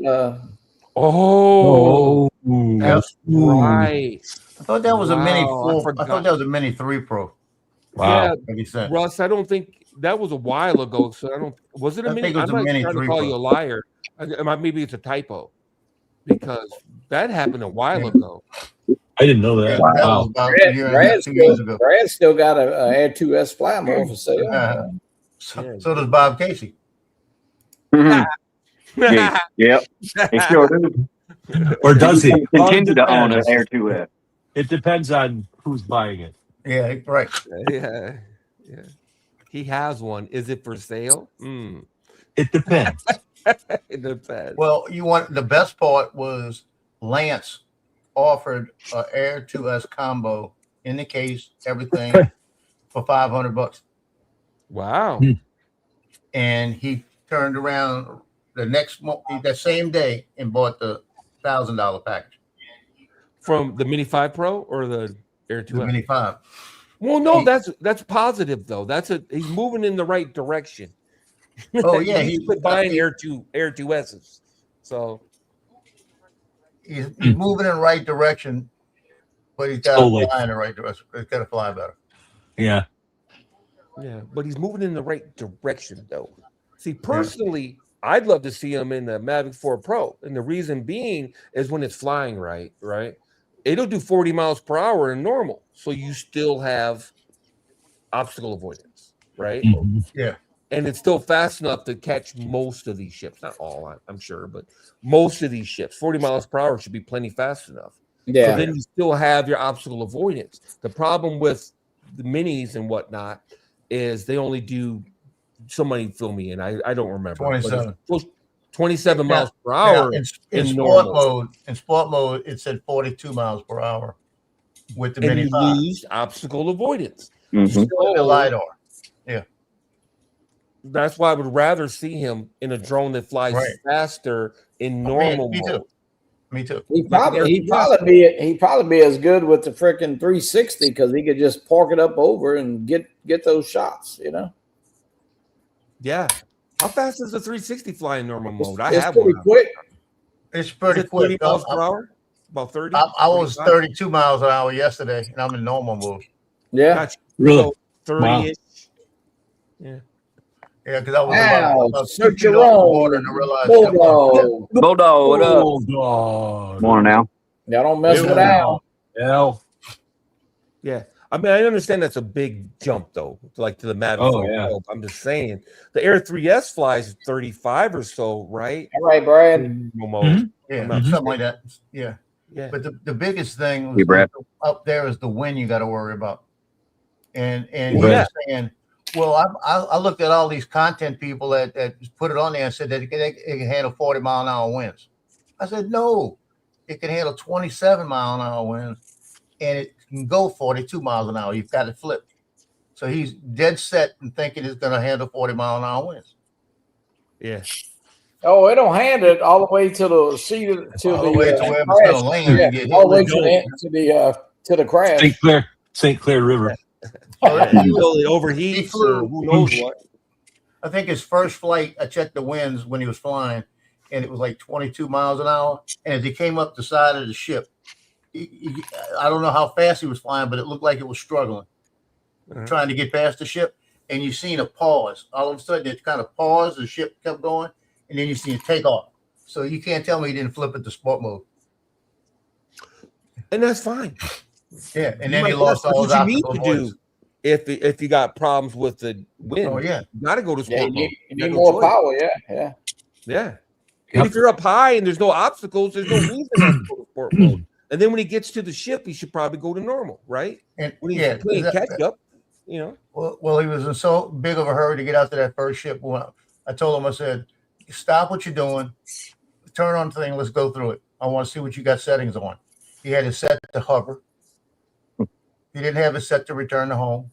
Oh, that's Ooh. right. I thought that was a Mini Wow, I 4. I forgot. thought that was a Mini 3 Pro. Wow. Yeah, Like he said. Russ, I don't think that was a while ago. So I don't. Was it a I mini? think it was I'm a not Mini trying to 3 call Pro. you a liar. Maybe it's a typo because that happened a while ago. I didn't know Yeah, that. that Wow. was about a year and a half, 2 years ago. Brad still got a Air 2S Flymore for sale. Uh-huh. So does Bob Casey. Mhm. Yeah, yep. He sure do. Or does he? Well, it Continue to own an depends. Air 2S. It depends on who's buying it. Yeah, right. Yeah, yeah. He has one. Is it for sale? It depends. It depends. Well, the best part was Lance offered an Air 2S combo in the case, everything for $500, Wow. and he turned around that same day and bought the $1,000 package, From the Mini 5 Pro or the Air 2? the Mini 5. Well, no, that's positive though. He's moving in the right direction. Oh yeah, He's quit buying Air 2S's. So he's moving in the right direction, but he's got to Slowly. fly in the right direction. He's got to fly better. Yeah. yeah, but he's moving in the right direction though. See, personally, I'd love to see him in the Mavic 4 Pro, and the reason being is when it's flying right, it'll do 40 miles per hour in normal, so you still have obstacle avoidance, right? Mhm. Yeah. And it's still fast enough to catch most of these ships. Not all, I'm sure, but most of these ships. 40 miles per hour should be plenty fast enough. Yeah. So then you still have your obstacle avoidance. The problem with the minis and whatnot is they only do, somebody fill me in, I don't remember. but it's 27. close- 27 Now- miles per hour. in in sport normal. mode, it said 42 miles per hour with the And Mini you 5. lose obstacle avoidance. Mhm. With the So LiDAR. that's why I would rather see him in a drone that flies Right. faster in normal me mode. too. Me too. He'd probably be as good with the freaking 360 because he could just park it up over and get those shots, you know. Yeah. How fast does the 360 fly in normal mode? I It's have pretty one. quick. It's Is pretty it 30 quick. miles per hour? About 30? I was 25? 32 miles an hour yesterday, and I'm in normal mode. Yeah. Gotcha. Really? So 30-ish. Yeah. Yeah, because I was Now, about 2 search feet your off the own water and I realized shit wasn't bulldog. Bulldog, what up? Bulldog. Morning now. Y'all don't mess with Yeah. Al. Hell. Yeah. I mean, I understand that's a big jump, though, like to the Mavic. Oh, 4 yeah. Pro. I'm just saying. The Air 3S flies 35 or so, right? All right, Brad. In normal mode. Mhm. Yeah, I'm not something like that. Yeah. Yeah. But the biggest thing Hey, was Brad. up there is the wind you got to worry about. And he Yeah. was saying, well, I looked at all these content people that put it on there and said that it can handle 40-mile-an-hour winds. I said, no, it can handle 27-mile-an-hour winds, and it can go 42 miles an hour. You've got it flipped. So he's dead set in thinking it's going to handle 40-mile-an-hour winds. Yeah. Oh, it don't hand it all the way to the All the way to where it's crash. going to land Yeah, and get hit. all the way to the crash. St. Clair River. Until it overheats He flew- or who knows what. I think his first flight, I checked the winds when he was flying, and it was like 22 miles an hour. And as he came up the side of the ship, I don't know how fast he was flying, but it looked like it was struggling, trying to get past the ship. And you seen a pause. All of a sudden, it kind of paused. The ship kept going, and then you see it take off. So you can't tell me he didn't flip it to sport mode. And that's fine. Yeah, and You then he might- lost that's all what his you need optical to voice. do. If you got problems with the wind, Oh yeah, you got to go to sport Yeah, mode. you You need got no more choice. power. Yeah. Yeah. And Yep. if you're up high and there's no obstacles, there's no reason not to go to sport mode. And then when he gets to the ship, he should probably go to normal, right? and When he's yeah, playing catch up, you know. Well, he was in so big of a hurry to get out to that first ship. Well, I told him, I said, stop what you're doing, turn on the thing, let's go through it. I want to see what you got settings on. He had it set to hover. He didn't have it set to return to home.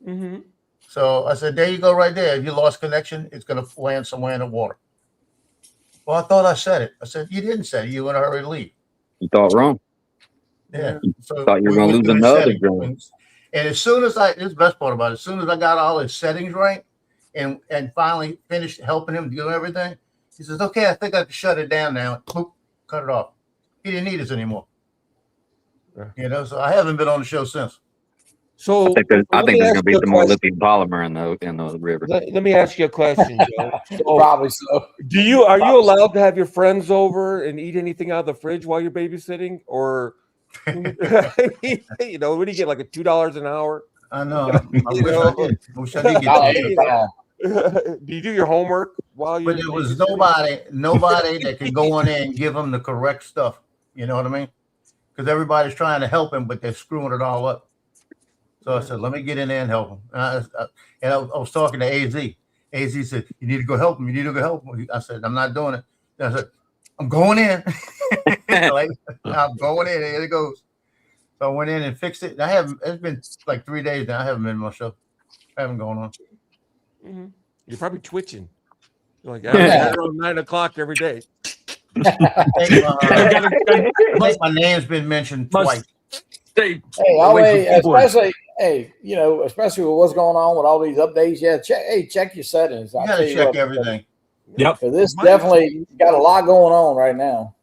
Mm-hmm. So I said, there you go right there. If you lost connection, it's going to land somewhere in the water. Well, I thought I said it. I said, you didn't say it. You were in a hurry to leave. You thought wrong. Yeah. So Thought you were we gonna went lose through his another settings. drone. And as soon as this is the best part about it, as soon as I got all his settings right and finally finished helping him do everything, he says, okay, I think I can shut it down now. Boop, cut it off. He didn't need us anymore. Yeah. You know, so I haven't been on the show since. So I think there's let me going ask to be you a some more question. lithium polymer in the river. Let me ask you a question, Joe. So, Probably so. are you allowed to have your friends over and eat anything out of the fridge while you're babysitting, or you know, what do you get, like a $2 an hour? I know. I You wish know? I did. I wish I did get Dollar that. at a time. Do you do your homework while you're? But there was babysitting? nobody that could go in there and give him the correct stuff. You know what I mean? Because everybody's trying to help him, but they're screwing it all up. So I said, let me get in there and help him. And I was talking to AZ. AZ said, you need to go help him. You need to go help him. I said, I'm not doing it. And I said, I'm going in. Like, I'm going in. Here it goes. So I went in and fixed it. And it's been like 3 days now. I haven't been in my show. I haven't gone on. Mm-hmm. You're probably twitching. You're like, Yeah. around 9 o'clock every day. I think my name's been mentioned twice. Stay Hey, away always, from keyboard. especially with what's going on with all these updates. Yeah, check your settings. You I'll got tell to you check what, everything. Yep. because this Mine- definitely got a lot going on right now.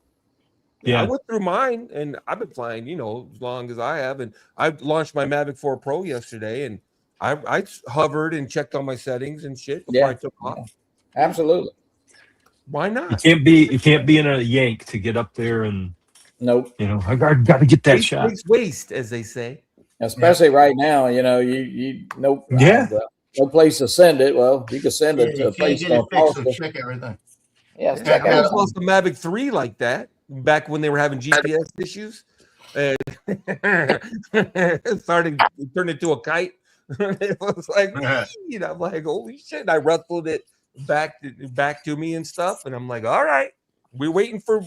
Yeah, I Yeah. went through mine, and I've been flying, you know, as long as I have. And I launched my Mavic 4 Pro yesterday, and I hovered and checked on my settings and shit before Yeah. I took off. Absolutely. Why You not? can't be in a yank to get up there and Nope. I got to get that Waste shot. makes waste, as they say. Especially right now, you nope. Yeah. No place to send it. Well, you can send it to You a can't place get it on fixed, so postal. check everything. Yes, Yeah, check I out. almost lost the Mavic 3 like that back when they were having GPS issues. And it turned into a kite. It was like, you know, I'm like, holy shit. And I wrestled it back to me and stuff. And I'm like, all right, we're waiting for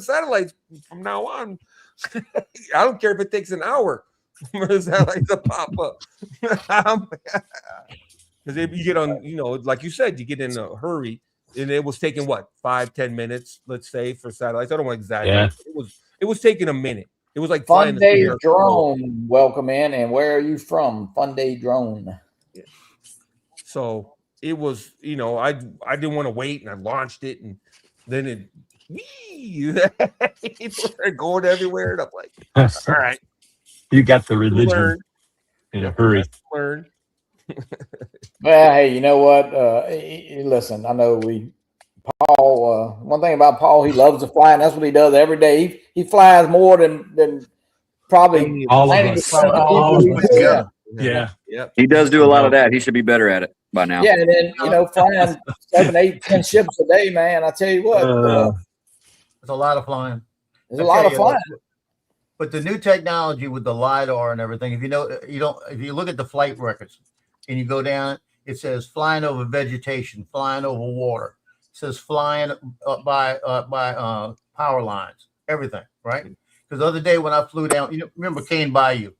satellites from now on. I don't care if it takes an hour for the satellites to pop up. Because if you get on, you know, like you said, you get in a hurry, and it was taking what 5-10 minutes, let's say, for satellites. I don't want to exaggerate. Yeah. It was taking a minute. It was like Fun flying Day the Drone, welcome in. And where are you from? Fun Day Drone. So it was, you know, I didn't want to wait, and I launched it, and then it it started going everywhere, and I'm like, all right, You got the religion learn, in a hurry. learn. Well, hey, you know what? Listen, I know Paul. One thing about Paul, he loves to fly, and that's what he does every day. He flies more than probably All of 90% us. of the All people. of us together. Yeah. Yep. He does do a lot of that. He should be better at it by now. Yeah, and then flying 7, 8, 10 ships a day, man. I tell you what, It's a lot of flying. there's a lot of flying. But the new technology with the LiDAR and everything, if you look at the flight records and you go down, it says flying over vegetation, flying over water. It says flying by power lines, everything, right? Because the other day when I flew down, remember Cane Bayou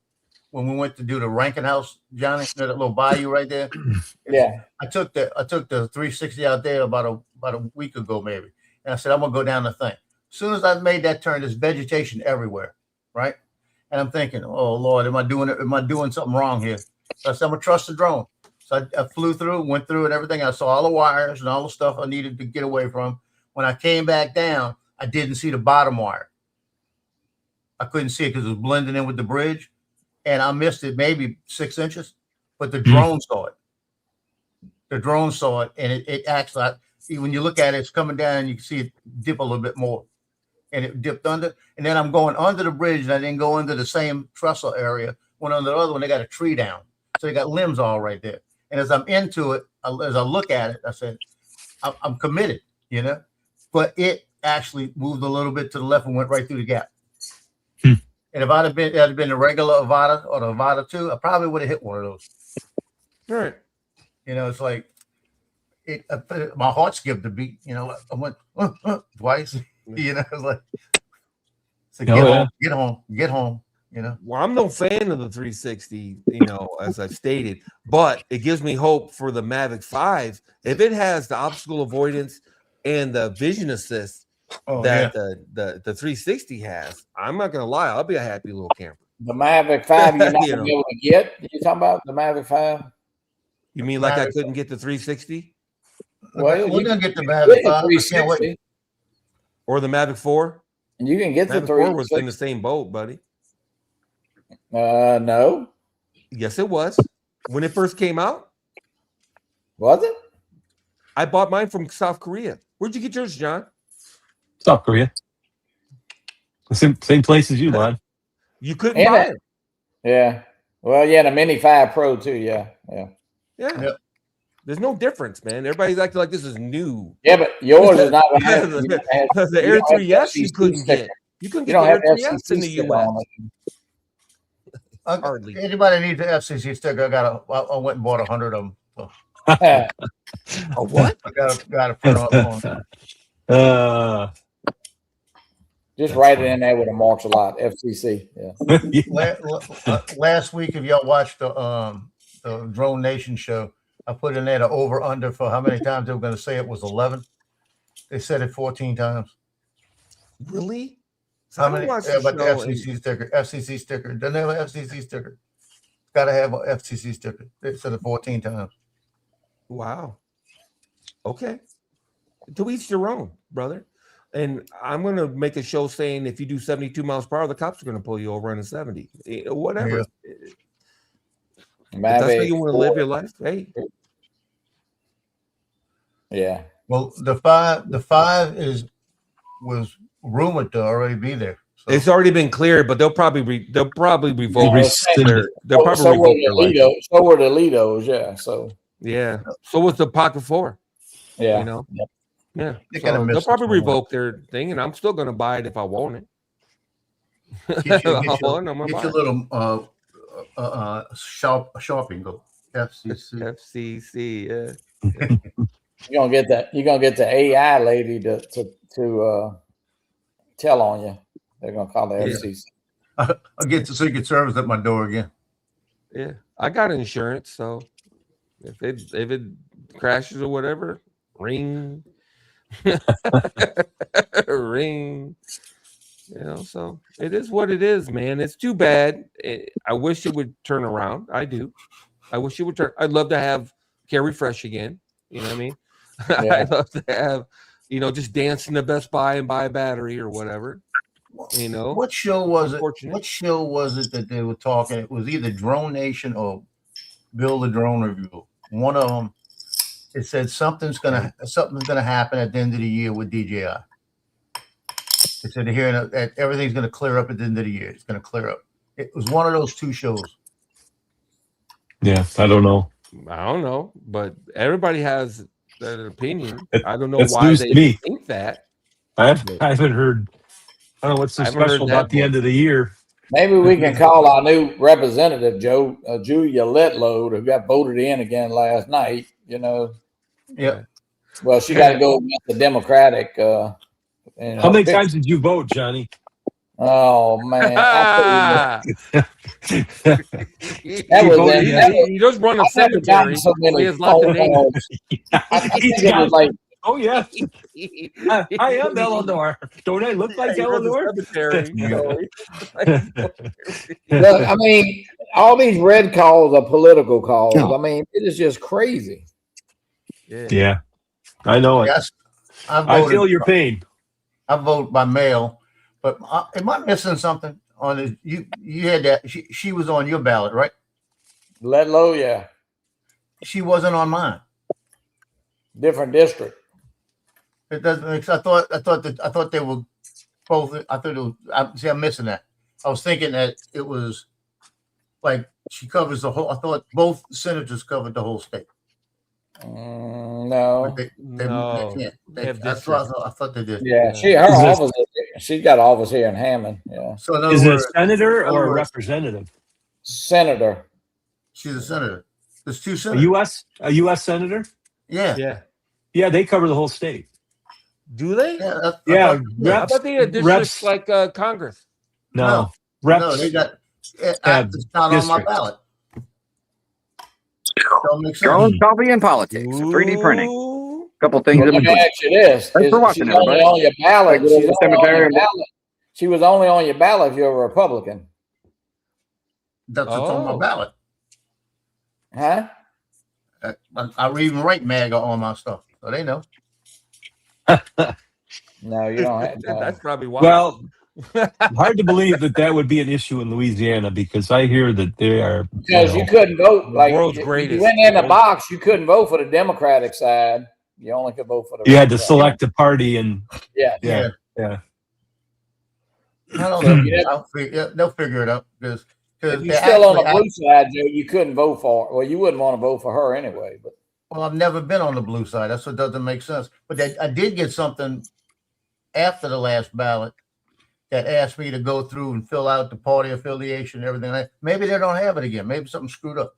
when we went to do the Rankin House, Johnny, that little bayou right there. Yeah. I took the 360 out there about a week ago maybe, and I said I'm gonna go down the thing. As soon as I made that turn, there's vegetation everywhere, right? And I'm thinking, oh Lord, am I doing something wrong here? So I said I'm gonna trust the drone. So I flew through, went through and everything. I saw all the wires and all the stuff I needed to get away from. When I came back down, I didn't see the bottom wire. I couldn't see it because it was blending in with the bridge, and I missed it maybe 6 inches. But the drone saw it. The drone saw it, and it actually, when you look at it, it's coming down, and you can see it dip a little bit more, and it dipped under. And then I'm going under the bridge, and I didn't go under the same trestle area. Went under the other one. They got a tree down, so they got limbs all right there. And as I'm into it, as I look at it, I said, I'm committed, But it actually moved a little bit to the left and went right through the gap. And if it had been a regular Avata or the Avata 2, I probably would have hit one of those. All right. It's like my heart skipped a beat. I went twice. It's like, get home. Well, I'm no fan of the 360, as I've stated, but it gives me hope for the Mavic 5. If it has the obstacle avoidance and the vision assist the 360 has, I'm not gonna lie, I'll be a happy little camper. The Mavic 5 you're not going to be able to get? You talking about the Mavic 5? You mean like I couldn't get the 360? Well, we're gonna get the Mavic 5. I can't wait. Or the Mavic 4? And you can get the Mavic 360. 4 was in the same boat, buddy. No. Yes, it was. When it first came out. Was it? I bought mine from South Korea. Where'd you get yours, John? South Korea. Same place as you, Lon. You couldn't buy it. Yeah. Well, yeah, the Mini 5 Pro too. Yeah. Yep. There's no difference, man. Everybody's acting like this is new. Yeah, but yours is not going to have the Air 3S you couldn't get. You couldn't get the Air 3S in the US. Hardly. Anybody needs the FCC sticker? I went and bought 100 of them. So. A what? I got to put on. Just write it in there with a marks a lot. FCC. Yeah. Last week, if y'all watched the Drone Nation show, I put in there the over under for how many times they were going to say it was 11. They said it 14 times. Really? How many? About the FCC sticker. FCC sticker. Doesn't have an FCC sticker. Got to have an FCC sticker. They said it 14 times. Wow. Okay. To each their own, brother. And I'm going to make a show saying if you do 72 miles per hour, the cops are going to pull you over in a 70. Whatever. Yeah. If that's how you want to live your life. Hey. Yeah. Well, the five was rumored to already be there. So. It's already been cleared, but they'll probably revoke rescind they'll probably revoke their license. So were the Lidos, yeah. So yeah. So was the Pocket 4. Yeah. Yep. Yeah. So they'll probably revoke their thing, and I'm still gonna buy it if I want it. Get your little shopping go. FCC, yeah. You're gonna get the AI lady to tell on you. They're gonna call the FCC. I'll get the Secret Service at my door again. Yeah, I got insurance, so if it crashes or whatever, ring, ring. So it is what it is, man. It's too bad. I wish it would turn around. I do. I wish it would turn. I'd love to have Carry Fresh again. You know what I mean? Yeah. I'd love to have, just dancing to Best Buy and buy a battery or whatever. What show was it? Unfortunate. What show was it that they were talking? It was either Drone Nation or Bill the Drone Review. One of them, it said something's gonna happen at the end of the year with DJI. It said here that everything's gonna clear up at the end of the year. It's gonna clear up. It was one of those two shows. Yeah, I don't know. I don't know, but everybody has an opinion. I don't know That's why news they to me. think that. I haven't heard. I don't know what's so I haven't heard special that about the one. end of the year. Maybe we can call our new representative, Julia Letload, who got voted in again last night. Yeah. Well, she got to go against the Democratic. How many times did you vote, Johnny? Oh man, Ah! that You was voted that was- He just run a I've never gotten cemetery. so So he many has lots of phone names. calls. I think He's it was got- like Oh yeah, I am Eleanor. Don't I look like Yeah, he runs a Eleanor? cemetery, look, I mean, all these red calls are political calls. Yeah. I mean, it is just crazy. Yeah. Yeah, I know it. Yes. I feel your pain. I vote by mail, but am I missing something on this? You had that. She was on your ballot, right? Letlow, yeah, She wasn't on mine. different district. It doesn't make sense. I thought they were both. I thought it was. I'm missing that. I was thinking that it was like she covers the whole. I thought both senators covered the whole state. No, But they No. can't. They have I thought they did. yeah, Is this- office. She's got an office here in Hammond. Yeah, So in other Is it a words, senator or a other words- representative? senator. she's a senator. There's two A senators. U.S. senator? Yeah. Yeah. Yeah, they cover the whole state. Do they? Yeah. Yeah, I reps. thought they had districts reps- like Congress. No, reps. No, they got. It's not on my districts. ballot. Don't make sense. Drones, coffee, and politics. 3D printing. Ooh. Couple things. Well, in let me between. ask you this: Thanks for watching, she's only everybody. on your ballot. Go to the She's only on cemetery your and- ballot. She was only on your ballot if you're a Republican, That's what's on my Oh. ballot. huh? I even write MAGA on my stuff, so they know. No, you don't have. No. That's probably why. Well, hard to believe that would be an issue in Louisiana because I hear that they are. Because you couldn't vote. The Like world's if greatest. you went in the box, you couldn't vote for the Democratic side. You only could vote for the. You had to Republican. select a party, and Yeah. yeah. I don't So know. you They'll figure it out because If you're still on the blue side, Joe, you couldn't vote for. Well, you wouldn't want to vote for her anyway. But Well, I've never been on the blue side. That's what doesn't make sense. But I did get something after the last ballot that asked me to go through and fill out the party affiliation and everything. Maybe they don't have it again. Maybe something screwed up.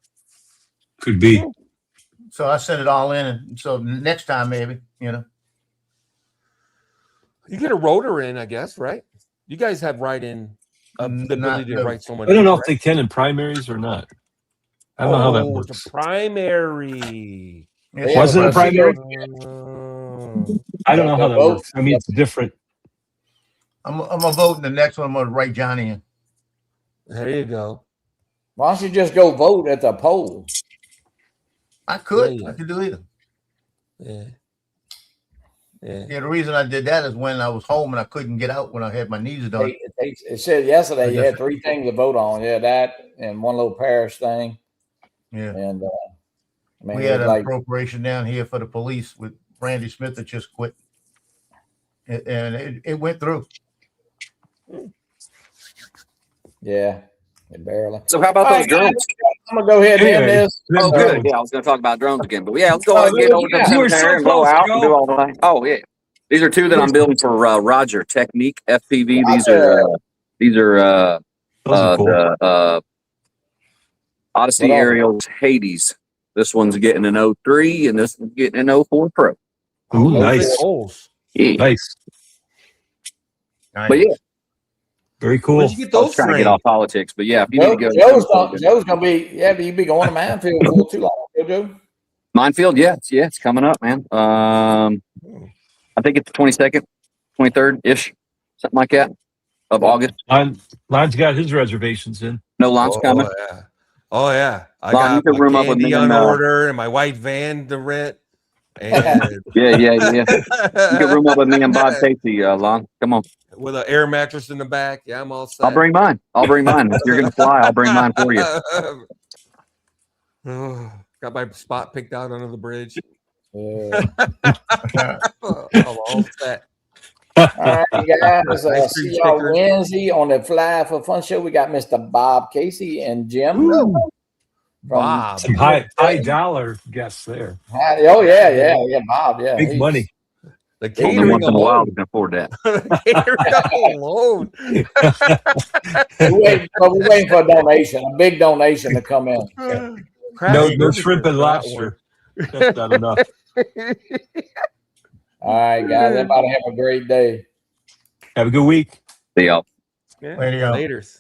Could be. So I sent it all in, and so next time maybe you get a rotor in, I guess, right? You guys have write-in, the Not ability to really. write someone. I don't in, know if right? they can in primaries or not. I don't know how that Oh, works. it's a primary. Yeah, Was it a but- primary? Oh. I don't know how that Vote. works. I mean, it's different. I'm gonna vote in the next one. I'm gonna write Johnny in. There you go. why don't you just go vote at the poll? I could. Yeah. I could do either. Yeah. Yeah. Yeah, the reason I did that is when I was home and I couldn't get out when I had my knees done. It said yesterday you had 3 things to vote on. Yeah, that and one little parish thing. Yeah. And I mean, We it had was an like appropriation down here for the police with Randy Smith that just quit. And it went through. yeah, it barely. So how about All those right, guys, drones? I'm gonna go ahead and end Anyway, this. Oh, good. Yeah, I was going to talk about drones again, but yeah, let's go ahead and get over to the You were so cemetery and blow close, out Joe. and do all that. Oh yeah, these are 2 that I'm building for Roger Technique FPV. These are Those are cool. the Odyssey What are they? Aerials Hades. This one's getting an 03 and this one's getting an 04 Pro. Ooh, Those nice. holes. Yeah. Nice. But yeah, Very cool. Where'd you get I was those trying to framed? get off politics, but yeah, if you need to go. Joe's gonna be. Yeah, but you be going to Minefield for too long, Joe. Minefield, yeah, it's coming up, man. I think it's the 22nd, 23rd ish, something like that of August. Lon's got his reservations in. No launch coming. Yeah. Oh yeah. I Lon, you got can my room up with candy me on and, order and my white van to rent. and Yeah. You can room up with me and Bob Casey, Lon. Come on. with an air mattress in the back. Yeah, I'm all set. I'll bring mine. If you're gonna fly, I'll bring mine for you. Got my spot picked out under the bridge. Yeah. I'm all set. All right, guys. Ice cream See y'all stickers. Wednesday on the Fly for Fun show. We got Mr. Bob Casey and Jim. Bob. Some high dollar guests there. Oh yeah, Bob. Yeah, Big he's- money. The Only Only catering once in a while alone. we can afford that. Catering alone. We're waiting for a donation, a big donation to come in. Crab No burgers shrimp for and that lobster. That's not enough. All right, guys. Everybody have a great day. Have a good week. See y'all. Yeah. Later, y'all. Laters.